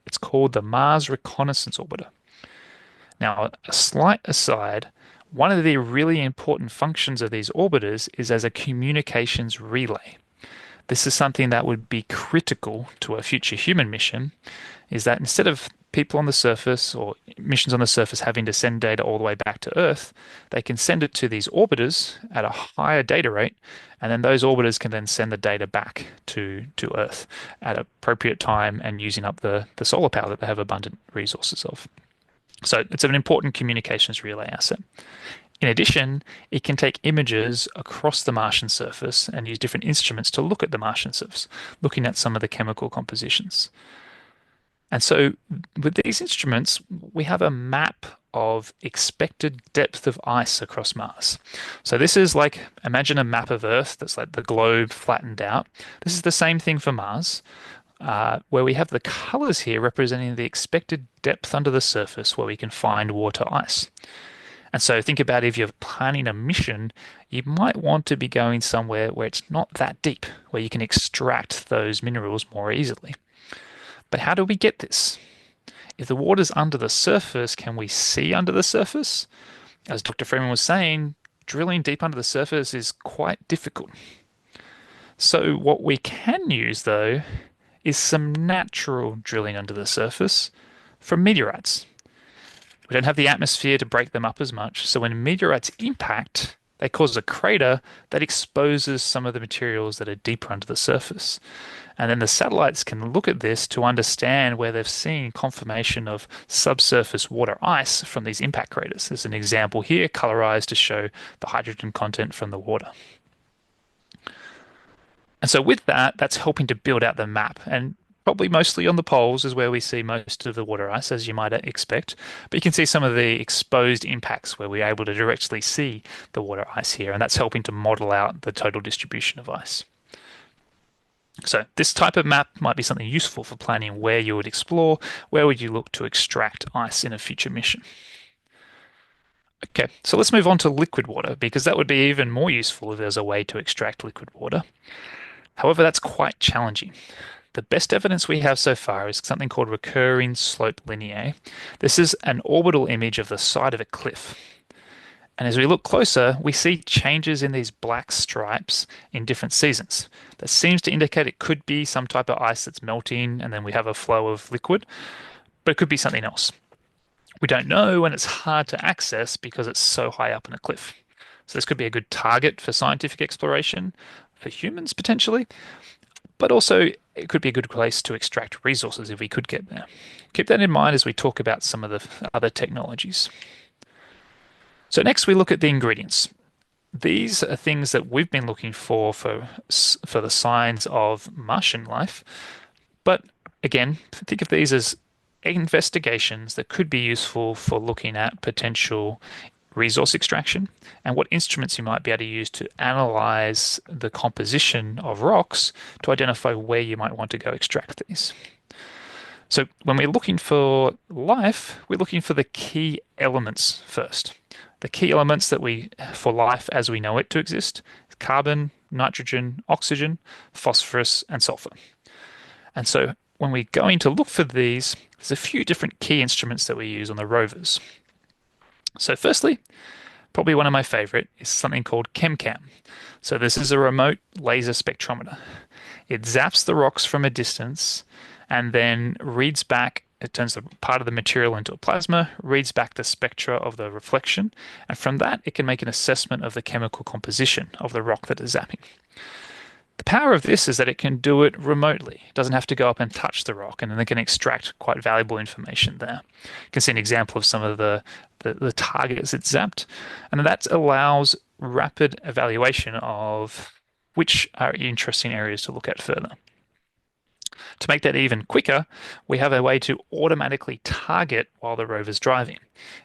It's called the Mars Reconnaissance Orbiter. Now, a slight aside, one of the really important functions of these orbiters is as a communications relay. This is something that would be critical to a future human mission, is that instead of people on the surface or missions on the surface having to send data all the way back to Earth, they can send it to these orbiters at a higher data rate, and then those orbiters can then send the data back to Earth at an appropriate time and using up the solar power that they have abundant resources of. So it's an important communications relay asset. In addition, it can take images across the Martian surface and use different instruments to look at the Martian surface, looking at some of the chemical compositions. And so with these instruments, we have a map of expected depth of ice across Mars. So this is like, imagine a map of Earth that's like the globe flattened out. This is the same thing for Mars, where we have the colors here representing the expected depth under the surface where we can find water ice. And so think about if you're planning a mission, you might want to be going somewhere where it's not that deep, where you can extract those minerals more easily. But how do we get this? If the water's under the surface, can we see under the surface? As Dr. Fraeman was saying, drilling deep under the surface is quite difficult. So what we can use, though, is some natural drilling under the surface from meteorites. We don't have the atmosphere to break them up as much, so when meteorites impact, they cause a crater that exposes some of the materials that are deeper under the surface. And then the satellites can look at this to understand where they've seen confirmation of subsurface water ice from these impact craters. There's an example here, colorized to show the hydrogen content from the water. And so with that, that's helping to build out the map. And probably mostly on the poles is where we see most of the water ice, as you might expect. But you can see some of the exposed impacts where we're able to directly see the water ice here, and that's helping to model out the total distribution of ice. So this type of map might be something useful for planning where you would explore, where would you look to extract ice in a future mission. Okay, so let's move on to liquid water, because that would be even more useful if there's a way to extract liquid water. However, that's quite challenging. The best evidence we have so far is something called recurring slope lineae. This is an orbital image of the side of a cliff. And as we look closer, we see changes in these black stripes in different seasons. That seems to indicate it could be some type of ice that's melting, and then we have a flow of liquid, but it could be something else. We don't know, and it's hard to access because it's so high up in a cliff. So this could be a good target for scientific exploration, for humans potentially, but also it could be a good place to extract resources if we could get there. Keep that in mind as we talk about some of the other technologies. So next we look at the ingredients. These are things that we've been looking for the signs of Martian life. But again, think of these as investigations that could be useful for looking at potential resource extraction, and what instruments you might be able to use to analyze the composition of rocks to identify where you might want to go extract these. So when we're looking for life, we're looking for the key elements first. The key elements for life as we know it to exist: carbon, nitrogen, oxygen, phosphorus, and sulfur. And so when we're going to look for these, there's a few different key instruments that we use on the rovers. So firstly, probably one of my favorite is something called ChemCam. So this is a remote laser spectrometer. It zaps the rocks from a distance and then reads back, it turns part of the material into a plasma, reads back the spectra of the reflection, and from that it can make an assessment of the chemical composition of the rock that is zapping. The power of this is that it can do it remotely. It doesn't have to go up and touch the rock, and then they can extract quite valuable information there. You can see an example of some of the targets it's zapped, and that allows rapid evaluation of which are interesting areas to look at further. To make that even quicker, we have a way to automatically target while the rover's driving.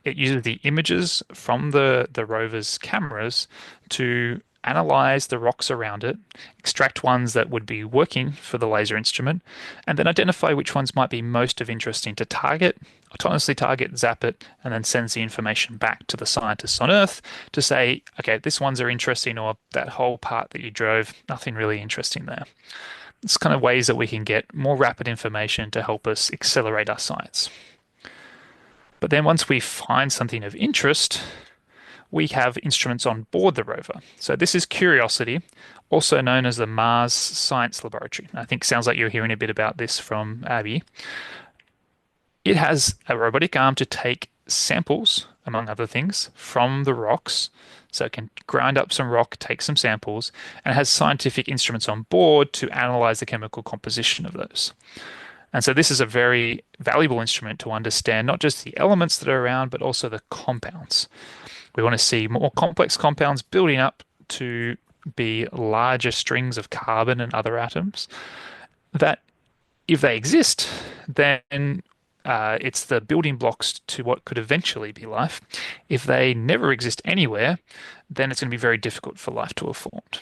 It uses the images from the rover's cameras to analyze the rocks around it, extract ones that would be working for the laser instrument, and then identify which ones might be most of interest to target, autonomously target, zap it, and then sends the information back to the scientists on Earth to say, okay, this ones are interesting, or that whole part that you drove, nothing really interesting there. It's kind of ways that we can get more rapid information to help us accelerate our science. But then once we find something of interest, we have instruments on board the rover. So this is Curiosity, also known as the Mars Science Laboratory. I think it sounds like you're hearing a bit about this from Abby. It has a robotic arm to take samples, among other things, from the rocks. So it can grind up some rock, take some samples, and it has scientific instruments on board to analyze the chemical composition of those. And so this is a very valuable instrument to understand not just the elements that are around, but also the compounds. We want to see more complex compounds building up to be larger strings of carbon and other atoms that, if they exist, then it's the building blocks to what could eventually be life. If they never exist anywhere, then it's going to be very difficult for life to have formed.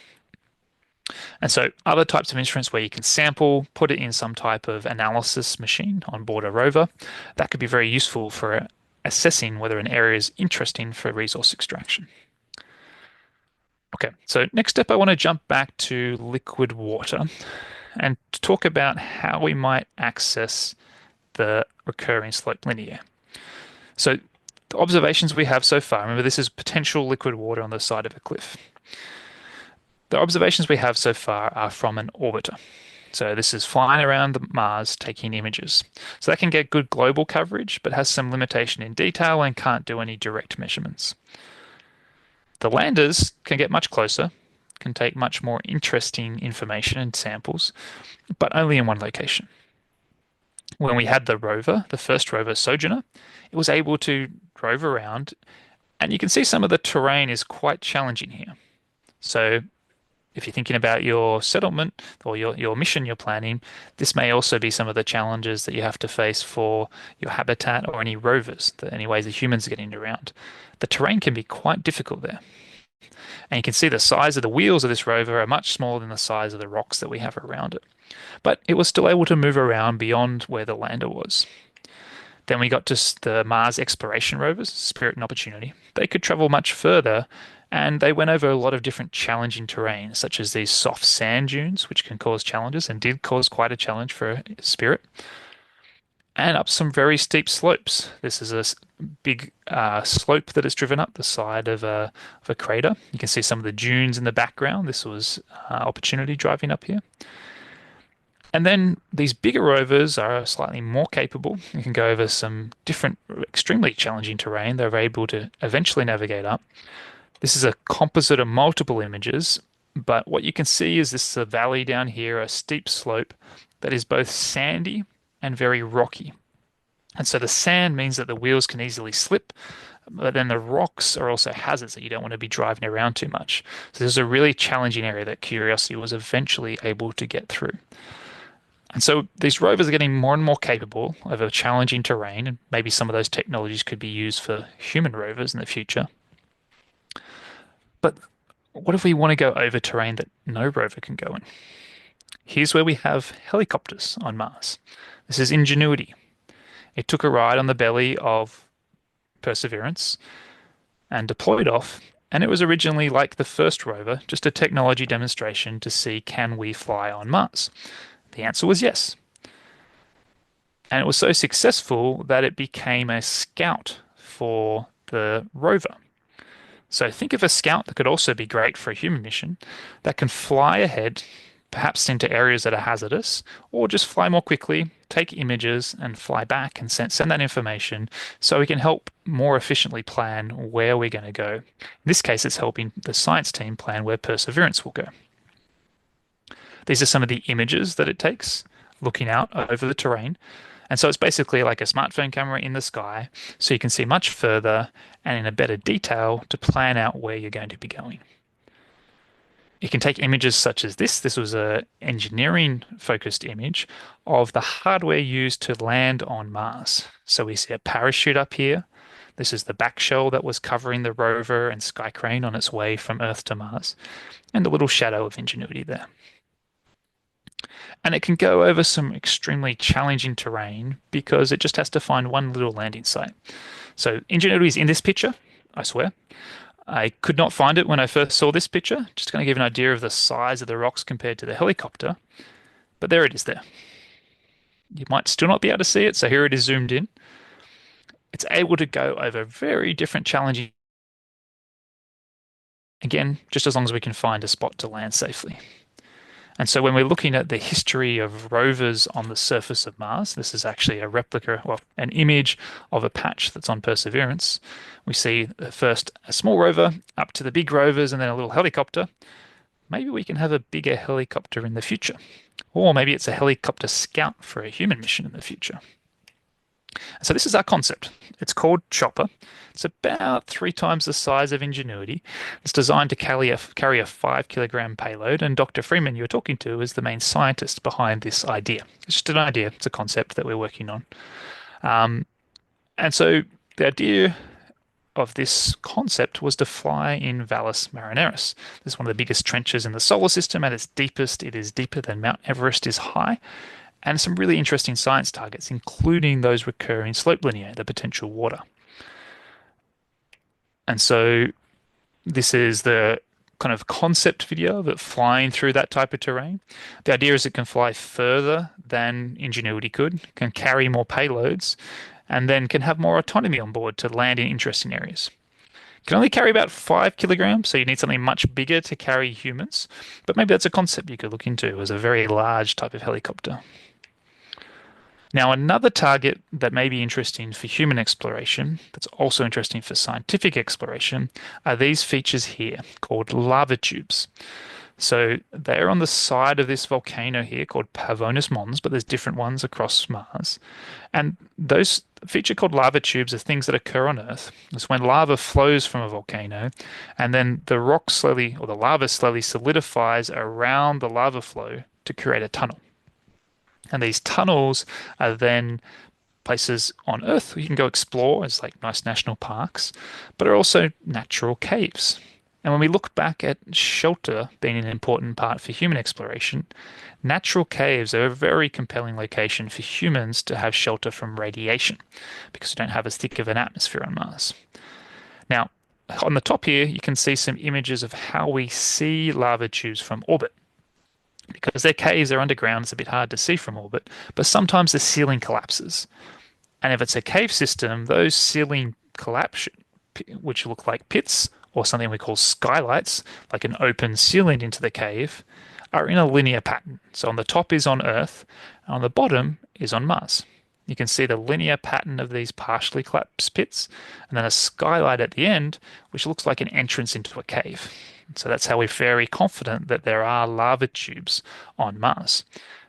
And so other types of instruments where you can sample, put it in some type of analysis machine on board a rover, that could be very useful for assessing whether an area is interesting for resource extraction. Okay, so next up I want to jump back to liquid water and talk about how we might access the recurring slope linear. So the observations we have so far, remember this is potential liquid water on the side of a cliff. The observations we have so far are from an orbiter. So this is flying around Mars taking images. So that can get good global coverage, but has some limitation in detail and can't do any direct measurements. The landers can get much closer, can take much more interesting information and samples, but only in one location. When we had the rover, the first rover Sojourner, it was able to drove around, and you can see some of the terrain is quite challenging here. So if you're thinking about your settlement or your mission you're planning, this may also be some of the challenges that you have to face for your habitat or any rovers, any ways the humans are getting around. The terrain can be quite difficult there. And you can see the size of the wheels of this rover are much smaller than the size of the rocks that we have around it. But it was still able to move around beyond where the lander was. Then we got to the Mars exploration rovers, Spirit and Opportunity. They could travel much further, and they went over a lot of different challenging terrains, such as these soft sand dunes, which can cause challenges and did cause quite a challenge for Spirit, and up some very steep slopes. This is a big slope that is driven up the side of a crater. You can see some of the dunes in the background. This was Opportunity driving up here. And then these bigger rovers are slightly more capable. You can go over some different, extremely challenging terrain. They're able to eventually navigate up. This is a composite of multiple images, but what you can see is this is a valley down here, a steep slope that is both sandy and very rocky. And so the sand means that the wheels can easily slip, but then the rocks are also hazards that you don't want to be driving around too much. So this is a really challenging area that Curiosity was eventually able to get through. And so these rovers are getting more and more capable of a challenging terrain, and maybe some of those technologies could be used for human rovers in the future. But what if we want to go over terrain that no rover can go in? Here's where we have helicopters on Mars. This is Ingenuity. It took a ride on the belly of Perseverance and deployed off. And it was originally like the first rover, just a technology demonstration to see can we fly on Mars. The answer was yes. And it was so successful that it became a scout for the rover. So think of a scout that could also be great for a human mission that can fly ahead, perhaps into areas that are hazardous, or just fly more quickly, take images, and fly back and send that information so we can help more efficiently plan where we're going to go. In this case, it's helping the science team plan where Perseverance will go. These are some of the images that it takes looking out over the terrain. And so it's basically like a smartphone camera in the sky, so you can see much further and in a better detail to plan out where you're going to be going. It can take images such as this. This was an engineering focused image of the hardware used to land on Mars. So we see a parachute up here. This is the back shell that was covering the rover and Sky Crane on its way from Earth to Mars, and a little shadow of Ingenuity there. And it can go over some extremely challenging terrain because it just has to find one little landing site. So Ingenuity is in this picture, I swear. I could not find it when I first saw this picture. Just going to give an idea of the size of the rocks compared to the helicopter. But there it is there. You might still not be able to see it, so here it is zoomed in. It's able to go over very different challenging, again, just as long as we can find a spot to land safely. And so when we're looking at the history of rovers on the surface of Mars, this is actually a replica, well, an image of a patch that's on Perseverance. We see first a small rover up to the big rovers and then a little helicopter. Maybe we can have a bigger helicopter in the future. Or maybe it's a helicopter scout for a human mission in the future. So this is our concept. It's called Chopper. It's about 3 times the size of Ingenuity. It's designed to carry a 5-kilogram payload, and Dr. Fraeman you were talking to is the main scientist behind this idea. It's just an idea. It's a concept that we're working on. And so the idea of this concept was to fly in Valles Marineris. This is one of the biggest trenches in the solar system. At its deepest, it is deeper than Mount Everest is high. And some really interesting science targets, including those recurring slope lineae, the potential water. And so this is the kind of concept video of it flying through that type of terrain. The idea is it can fly further than Ingenuity could, can carry more payloads, and then can have more autonomy on board to land in interesting areas. It can only carry about 5 kilograms, so you need something much bigger to carry humans. But maybe that's a concept you could look into as a very large type of helicopter. Now, another target that may be interesting for human exploration, that's also interesting for scientific exploration, are these features here called lava tubes. So they're on the side of this volcano here called Pavonis Mons, but there's different ones across Mars. And those feature called lava tubes are things that occur on Earth. It's when lava flows from a volcano, and then the rock slowly, or the lava slowly solidifies around the lava flow to create a tunnel. And these tunnels are then places on Earth where you can go explore as like nice national parks, but are also natural caves. And when we look back at shelter being an important part for human exploration, natural caves are a very compelling location for humans to have shelter from radiation because we don't have as thick of an atmosphere on Mars. Now, on the top here, you can see some images of how we see lava tubes from orbit. Because their caves are underground, it's a bit hard to see from orbit, but sometimes the ceiling collapses. And if it's a cave system, those ceiling collapse, which look like pits or something we call skylights, like an open ceiling into the cave, are in a linear pattern. So on the top is on Earth, and on the bottom is on Mars. You can see the linear pattern of these partially collapsed pits, and then a skylight at the end, which looks like an entrance into a cave. So that's how we're very confident that there are lava tubes on Mars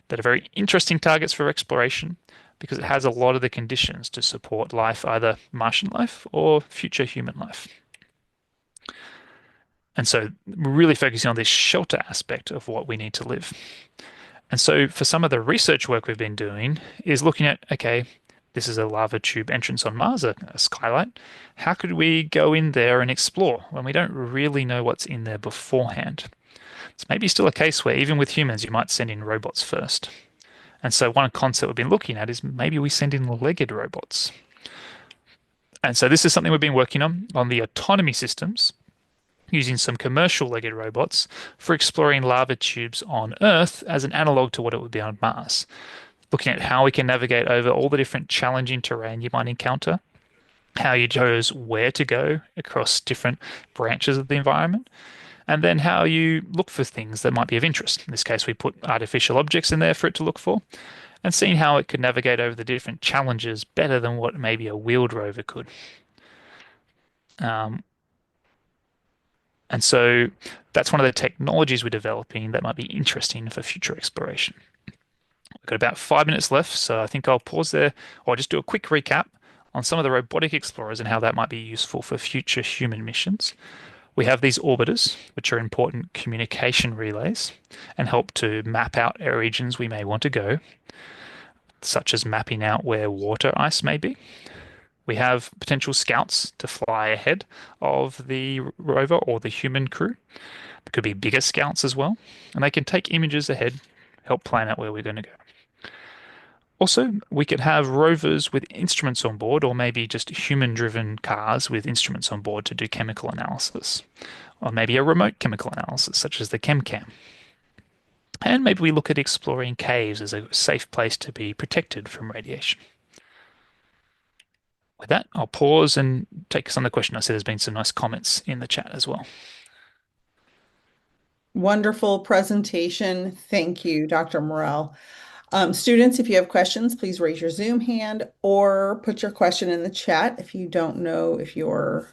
that are very interesting targets for exploration because it has a lot of the conditions to support life, either Martian life or future human life. And so we're really focusing on this shelter aspect of what we need to live. And so for some of the research work we've been doing is looking at, okay, this is a lava tube entrance on Mars, a skylight. How could we go in there and explore when we don't really know what's in there beforehand? It's maybe still a case where even with humans, you might send in robots first. And so one concept we've been looking at is maybe we send in legged robots. And so this is something we've been working on the autonomy systems, using some commercial legged robots for exploring lava tubes on Earth as an analog to what it would be on Mars. Looking at how we can navigate over all the different challenging terrain you might encounter, how you chose where to go across different branches of the environment, and then how you look for things that might be of interest. In this case, we put artificial objects in there for it to look for, and seeing how it could navigate over the different challenges better than what maybe a wheeled rover could. And so that's one of the technologies we're developing that might be interesting for future exploration. We've got about 5 minutes left, so I think I'll pause there or just do a quick recap on some of the robotic explorers and how that might be useful for future human missions. We have these orbiters, which are important communication relays and help to map out regions we may want to go, such as mapping out where water ice may be. We have potential scouts to fly ahead of the rover or the human crew. There could be bigger scouts as well, and they can take images ahead, help plan out where we're going to go. Also, we could have rovers with instruments on board, or maybe just human-driven cars with instruments on board to do chemical analysis, or maybe a remote chemical analysis, such as the ChemCam. And maybe we look at exploring caves as a safe place to be protected from radiation. With that, I'll pause and take us on the question. I see there's been some nice comments in the chat as well. Wonderful presentation. Thank you, Dr. Morrell. Students, if you have questions, please raise your Zoom hand or put your question in the chat if you don't know if your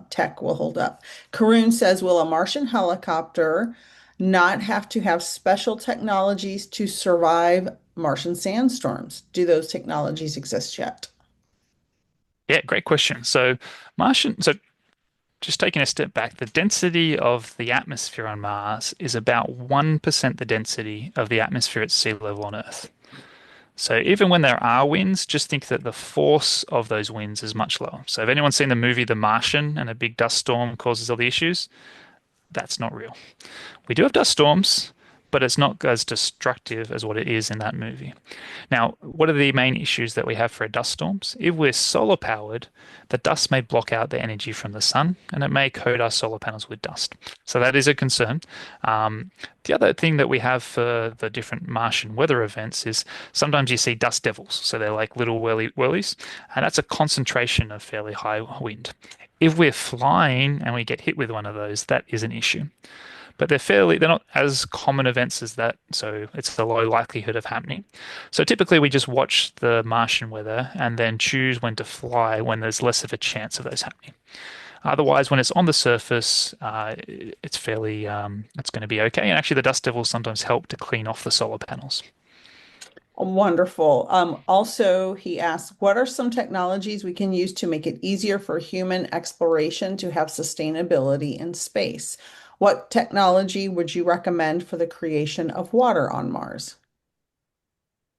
tech will hold up. Karun says, will a Martian helicopter not have to have special technologies to survive Martian sandstorms? Do those technologies exist yet? Yeah, great question. So just taking a step back, the density of the atmosphere on Mars is about 1% the density of the atmosphere at sea level on Earth. So even when there are winds, just think that the force of those winds is much lower. So if anyone's seen the movie The Martian and a big dust storm causes all the issues, that's not real. We do have dust storms, but it's not as destructive as what it is in that movie. Now, what are the main issues that we have for dust storms? If we're solar powered, the dust may block out the energy from the sun, and it may coat our solar panels with dust. So that is a concern. The other thing that we have for the different Martian weather events is sometimes you see dust devils. So they're like little whirlies, and that's a concentration of fairly high wind. If we're flying and we get hit with one of those, that is an issue. But they're not as common events as that, so it's the low likelihood of happening. So typically we just watch the Martian weather and then choose when to fly when there's less of a chance of those happening. Otherwise, when it's on the surface, it's fairly it's going to be okay. And actually, the dust devils sometimes help to clean off the solar panels. Wonderful. Also, he asks, what are some technologies we can use to make it easier for human exploration to have sustainability in space? What technology would you recommend for the creation of water on Mars?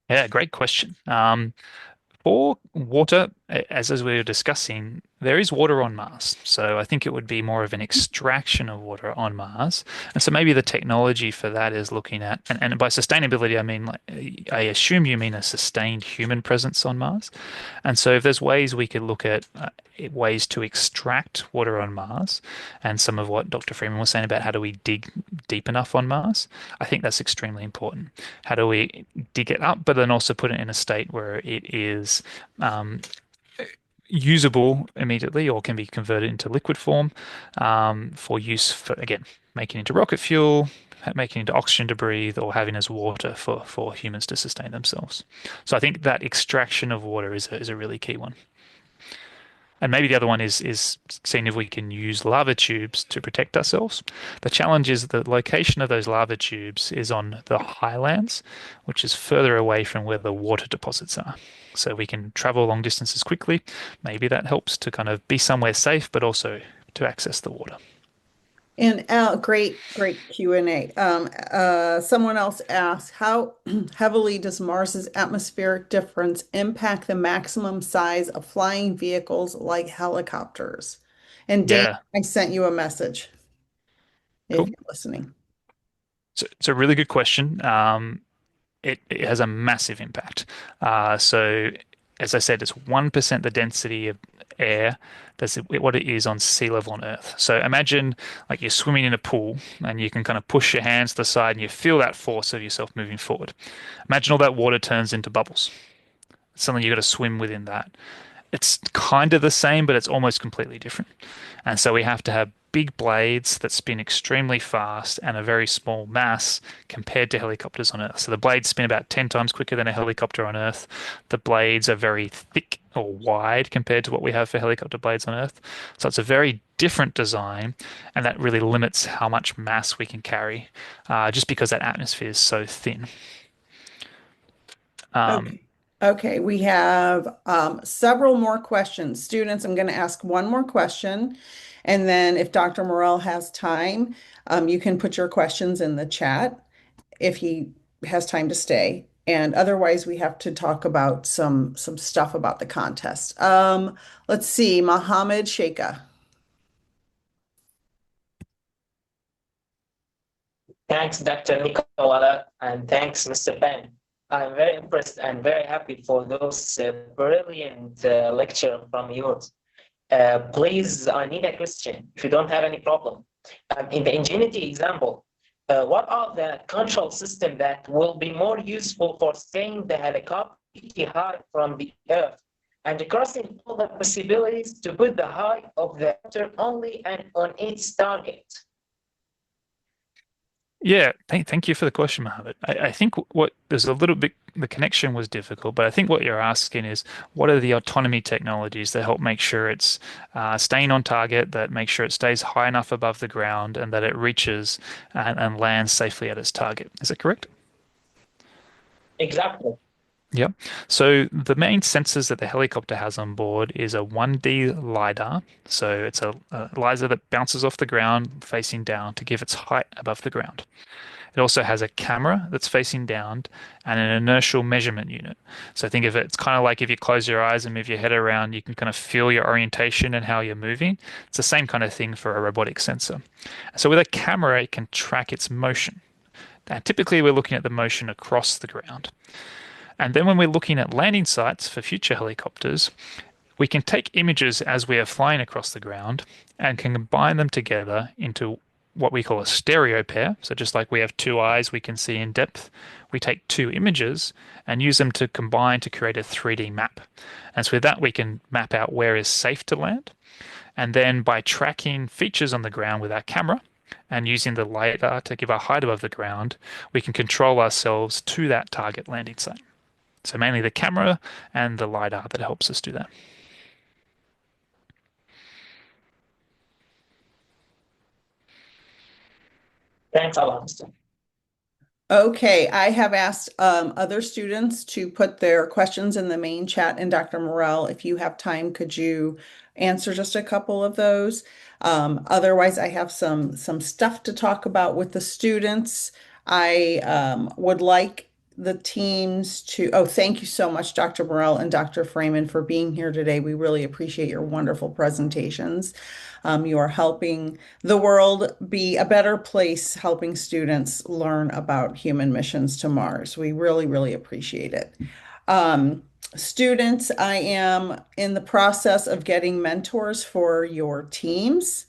Yeah, great question. For water, as we were discussing, there is water on Mars. So I think it would be more of an extraction of water on Mars. And so maybe the technology for that is looking at, and by sustainability, I mean, I assume you mean a sustained human presence on Mars. And so if there's ways we could look at ways to extract water on Mars, and some of what Dr. Fraeman was saying about how do we dig deep enough on Mars, I think that's extremely important. How do we dig it up, but then also put it in a state where it is usable immediately or can be converted into liquid form for use for, again, making into rocket fuel, making into oxygen to breathe, or having as water for humans to sustain themselves. So I think that extraction of water is a really key one. And maybe the other one is seeing if we can use lava tubes to protect ourselves. The challenge is the location of those lava tubes is on the highlands, which is further away from where the water deposits are. So we can travel long distances quickly. Maybe that helps to kind of be somewhere safe, but also to access the water. And great Q&A. Someone else asked, how heavily does Mars's atmospheric difference impact the maximum size of flying vehicles like helicopters? And Dane, Yeah, I sent you a message if cool. you're listening. So it's a really good question. It has a massive impact. So, as I said, it's 1% the density of air that's what it is on sea level on Earth. So imagine like you're swimming in a pool and you can kind of push your hands to the side and you feel that force of yourself moving forward. Imagine all that water turns into bubbles. It's something you got to swim within that. It's kind of the same, but it's almost completely different. And so we have to have big blades that spin extremely fast and a very small mass compared to helicopters on Earth. So the blades spin about 10 times quicker than a helicopter on Earth. The blades are very thick or wide compared to what we have for helicopter blades on Earth. So it's a very different design, and that really limits how much mass we can carry, just because that atmosphere is so thin. Um, Okay. Okay, we have several more questions. Students, I'm going to ask one more question, and then if Dr. Morrell has time, you can put your questions in the chat if he has time to stay. And otherwise, we have to talk about some stuff about the contest. Let's see, Mohammed Sheikha. Thanks, Dr. Nicola, and thanks, Mr. Ben. I'm very impressed and very happy for those brilliant lecture from yours. Please, I need a question, if you don't have any problem. In the Ingenuity example, what are the control system that will be more useful for staying the helicopter high from the Earth and crossing all the possibilities to put the height of the helicopter only and on its target? Yeah, thank you for the question, Mohammed. I think what there's a little bit the connection was difficult, but I think what you're asking is what are the autonomy technologies that help make sure it's staying on target, that make sure it stays high enough above the ground, and that it reaches and lands safely at its target. Is that correct? Exactly. Yep. So the main sensors that the helicopter has on board is a 1D LiDAR. So it's a laser that bounces off the ground facing down to give its height above the ground. It also has a camera that's facing down and an inertial measurement unit. So think of it, it's kind of like if you close your eyes and move your head around, you can kind of feel your orientation and how you're moving. It's the same kind of thing for a robotic sensor. So with a camera, it can track its motion. And typically, we're looking at the motion across the ground. And then when we're looking at landing sites for future helicopters, we can take images as we are flying across the ground and can combine them together into what we call a stereo pair. So just like we have two eyes we can see in depth, we take two images and use them to combine to create a 3D map. And so with that, we can map out where is safe to land. And then by tracking features on the ground with our camera and using the LiDAR to give a height above the ground, we can control ourselves to that target landing site. So mainly the camera and the LiDAR that helps us do that. Thanks a lot, Mr. Okay, I have asked other students to put their questions in the main chat. And Dr. Morrell, if you have time, could you answer just a couple of those? Otherwise, I have some stuff to talk about with the students. I would like the teams to, oh, thank you so much, Dr. Morrell and Dr. Fraeman, for being here today. We really appreciate your wonderful presentations. You are helping the world be a better place, helping students learn about human missions to Mars. We really, really appreciate it. Students, I am in the process of getting mentors for your teams.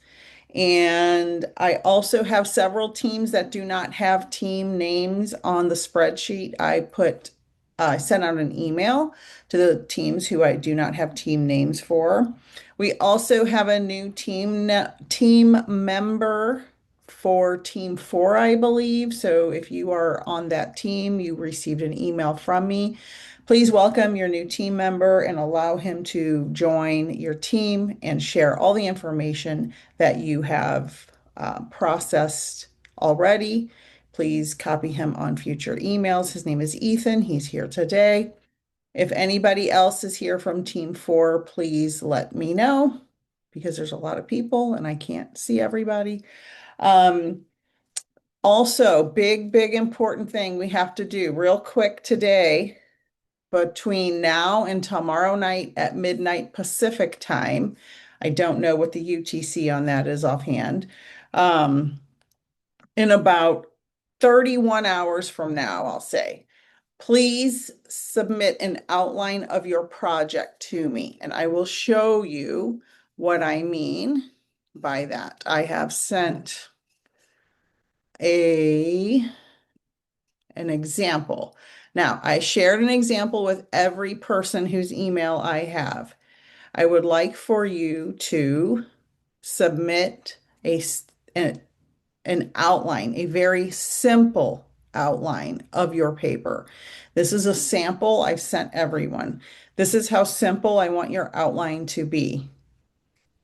And I also have several teams that do not have team names on the spreadsheet. I sent out an email to the teams who I do not have team names for. We also have a new team member for team 4, I believe. So if you are on that team, you received an email from me. Please welcome your new team member and allow him to join your team and share all the information that you have processed already. Please copy him on future emails. His name is Ethan. He's here today. If anybody else is here from Team 4, please let me know because there's a lot of people and I can't see everybody. Um, Also, big important thing we have to do real quick today between now and tomorrow night at midnight Pacific time. I don't know what the UTC on that is offhand. Um, in about 31 hours from now, I'll say, please submit an outline of your project to me, and I will show you what I mean by that. I have sent a an example. Now, I shared an example with every person whose email I have. I would like for you to submit an outline, a very simple outline of your paper. This is a sample I've sent everyone. This is how simple I want your outline to be.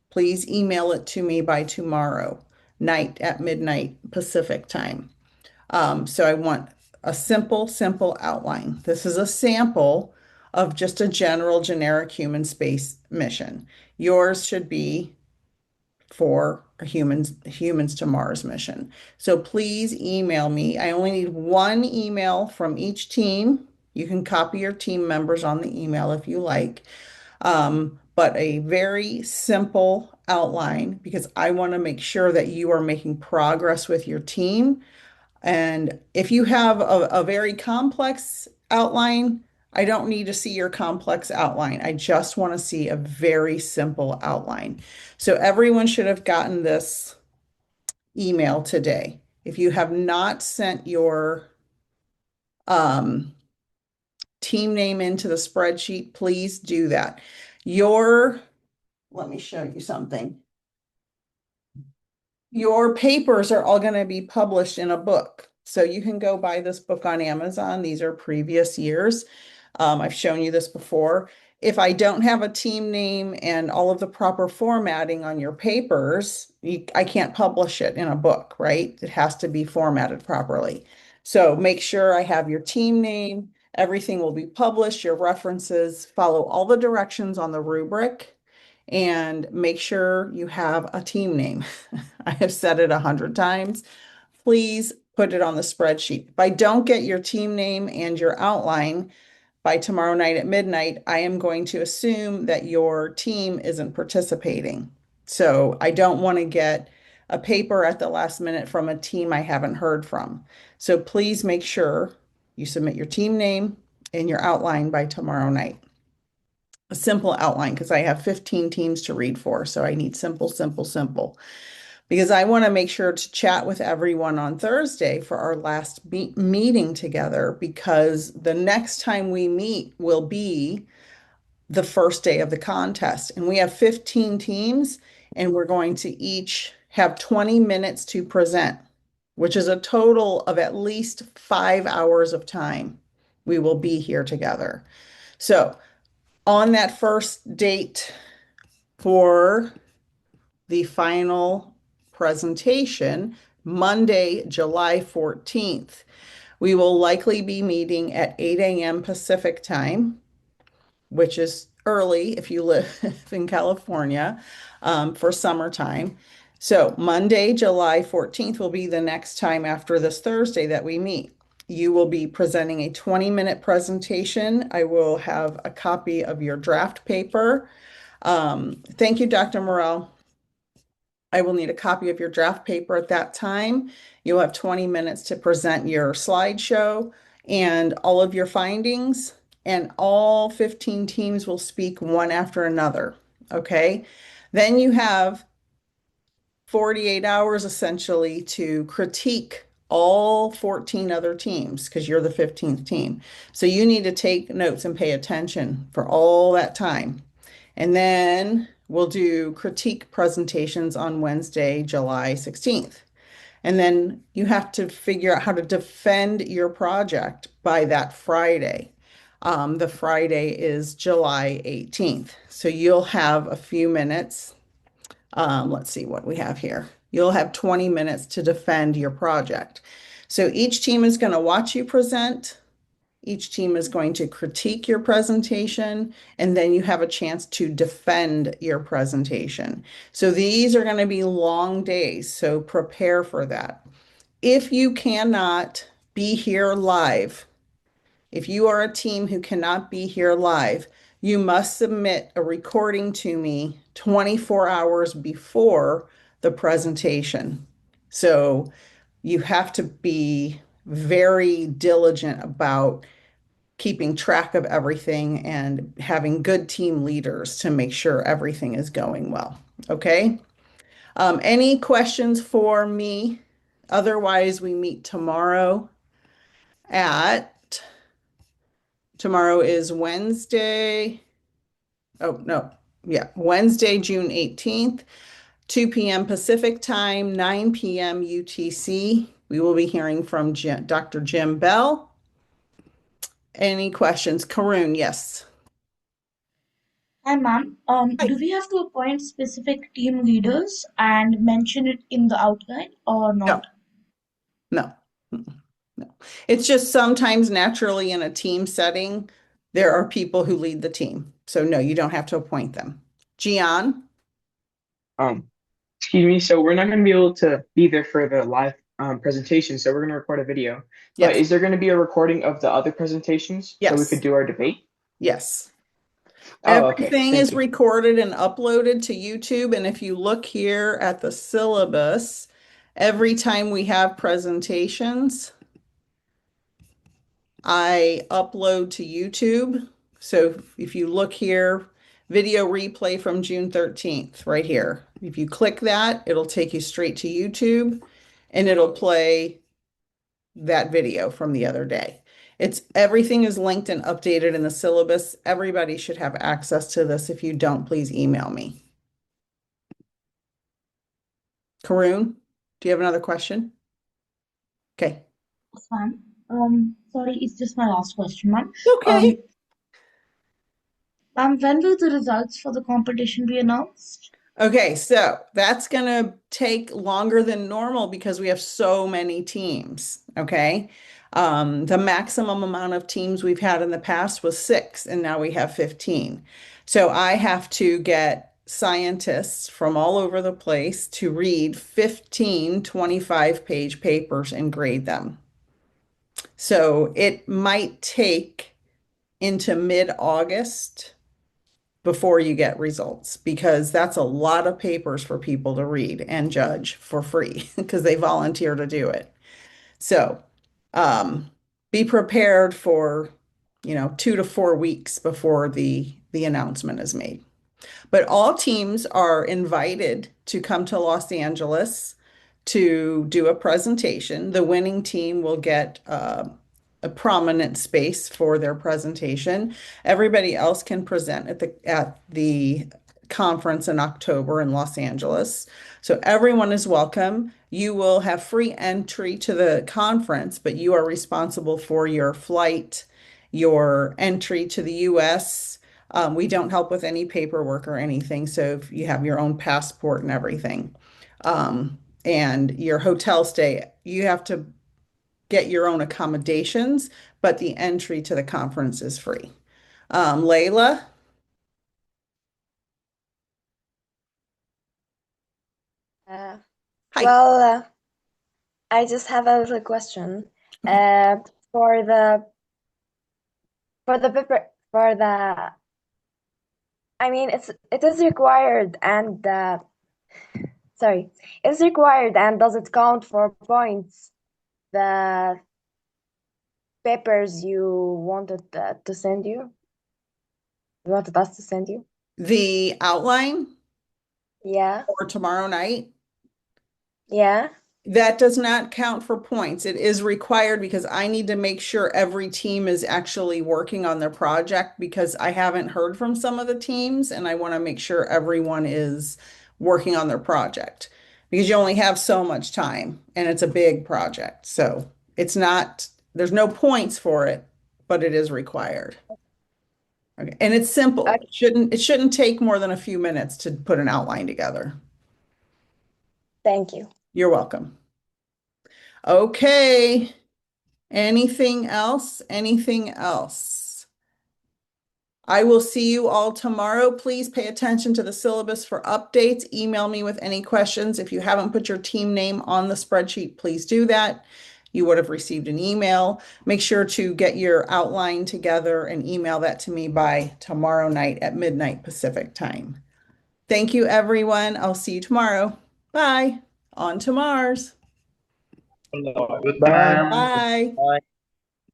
Please email it to me by tomorrow night at midnight Pacific time. So I want a simple outline. This is a sample of just a general generic human space mission. Yours should be for a humans to Mars mission. So please email me. I only need one email from each team. You can copy your team members on the email if you like. But a very simple outline because I want to make sure that you are making progress with your team. And if you have a very complex outline, I don't need to see your complex outline. I just want to see a very simple outline. So everyone should have gotten this email today. If you have not sent your um, team name into the spreadsheet, please do that. Let me show you something. Your papers are all going to be published in a book. So you can go buy this book on Amazon. These are previous years. I've shown you this before. If I don't have a team name and all of the proper formatting on your papers, I can't publish it in a book, right? It has to be formatted properly. So make sure I have your team name. Everything will be published, your references, follow all the directions on the rubric, and make sure you have a team name. I have said it 100 times. Please put it on the spreadsheet. If I don't get your team name and your outline by tomorrow night at midnight, I am going to assume that your team isn't participating. So I don't want to get a paper at the last minute from a team I haven't heard from. So please make sure you submit your team name and your outline by tomorrow night. A simple outline because I have 15 teams to read for. So I need simple. Because I want to make sure to chat with everyone on Thursday for our last meeting together because the next time we meet will be the first day of the contest. And we have 15 teams and we're going to each have 20 minutes to present, which is a total of at least 5 hours of time we will be here together. So on that first date for the final presentation, Monday, July 14th, we will likely be meeting at 8 a.m. Pacific time, which is early if you live in California for summertime. So Monday, July 14th will be the next time after this Thursday that we meet. You will be presenting a 20-minute presentation. I will have a copy of your draft paper. Thank you, Dr. Morrell. I will need a copy of your draft paper at that time. You'll have 20 minutes to present your slideshow and all of your findings, and all 15 teams will speak one after another. Okay. Then you have 48 hours essentially to critique all 14 other teams because you're the 15th team. So you need to take notes and pay attention for all that time. And then we'll do critique presentations on Wednesday, July 16th. And then you have to figure out how to defend your project by that Friday. The Friday is July 18th. So you'll have a few minutes. Let's see what we have here. You'll have 20 minutes to defend your project. So each team is going to watch you present Each team is going to critique your presentation, and then you have a chance to defend your presentation. So these are going to be long days, so prepare for that. If you cannot be here live, if you are a team who cannot be here live, you must submit a recording to me 24 hours before the presentation. So you have to be very diligent about keeping track of everything and having good team leaders to make sure everything is going well. Okay? Any questions for me? Otherwise, we meet tomorrow at, tomorrow is Wednesday. Oh, no. Yeah, Wednesday, June 18th, 2 p.m. Pacific time, 9 p.m. UTC. We will be hearing from Dr. Jim Bell. Any questions? Karun, yes. Hi, ma'am. Hi. Do we have to appoint specific team leaders and mention it in the outline or No, not? no, no. It's just sometimes naturally in a team setting, there are people who lead the team. So no, you don't have to appoint them. Gian? Um, Excuse me. So we're not going to be able to be there for the live presentation, so we're going to record a video. But Yes. is there going to be a recording of the other presentations so we could Yes. do our debate? Yes. Oh, okay. Everything Thank is you. recorded and uploaded to YouTube. And if you look here at the syllabus, every time we have presentations, I upload to YouTube. So if you look here, video replay from June 13th, right here. If you click that, it'll take you straight to YouTube and it'll play that video from the other day. It's everything is linked and updated in the syllabus. Everybody should have access to this. If you don't, please email me. Karun, do you have another question? Okay. Yes, ma'am. Sorry, it's just my last question, ma'am. Okay. When will the results for the competition be announced? Okay, so that's going to take longer than normal because we have so many teams. Okay. The maximum amount of teams we've had in the past was 6, and now we have 15. So I have to get scientists from all over the place to read 15 25-page papers and grade them. So it might take into mid-August before you get results because that's a lot of papers for people to read and judge for free because they volunteer to do it. So be prepared for, 2 to 4 weeks before the announcement is made. But all teams are invited to come to Los Angeles to do a presentation. The winning team will get a prominent space for their presentation. Everybody else can present at the conference in October in Los Angeles. So everyone is welcome. You will have free entry to the conference, but you are responsible for your flight, your entry to the US. We don't help with any paperwork or anything. So if you have your own passport and everything, and your hotel stay, you have to get your own accommodations, but the entry to the conference is free. Layla? Uh, Hi. well, I just have a little question. Uh, for the paper for the I mean it is required and sorry, it's required and does it count for points? The papers you wanted to send you? You wanted us to send you? The outline Yeah, for tomorrow night, yeah. that does not count for points. It is required because I need to make sure every team is actually working on their project because I haven't heard from some of the teams and I want to make sure everyone is working on their project because you only have so much time and it's a big project. So it's not, there's no points for it, but it is required. Okay. And it's simple. Okay, It shouldn't take more than a few minutes to put an outline together. thank you. You're welcome. Okay. Anything else? Anything else? I will see you all tomorrow. Please pay attention to the syllabus for updates. Email me with any questions. If you haven't put your team name on the spreadsheet, please do that. You would have received an email. Make sure to get your outline together and email that to me by tomorrow night at midnight Pacific time. Thank you, everyone. I'll see you tomorrow. Bye. On to Mars. Goodbye. Bye. Bye. Bye.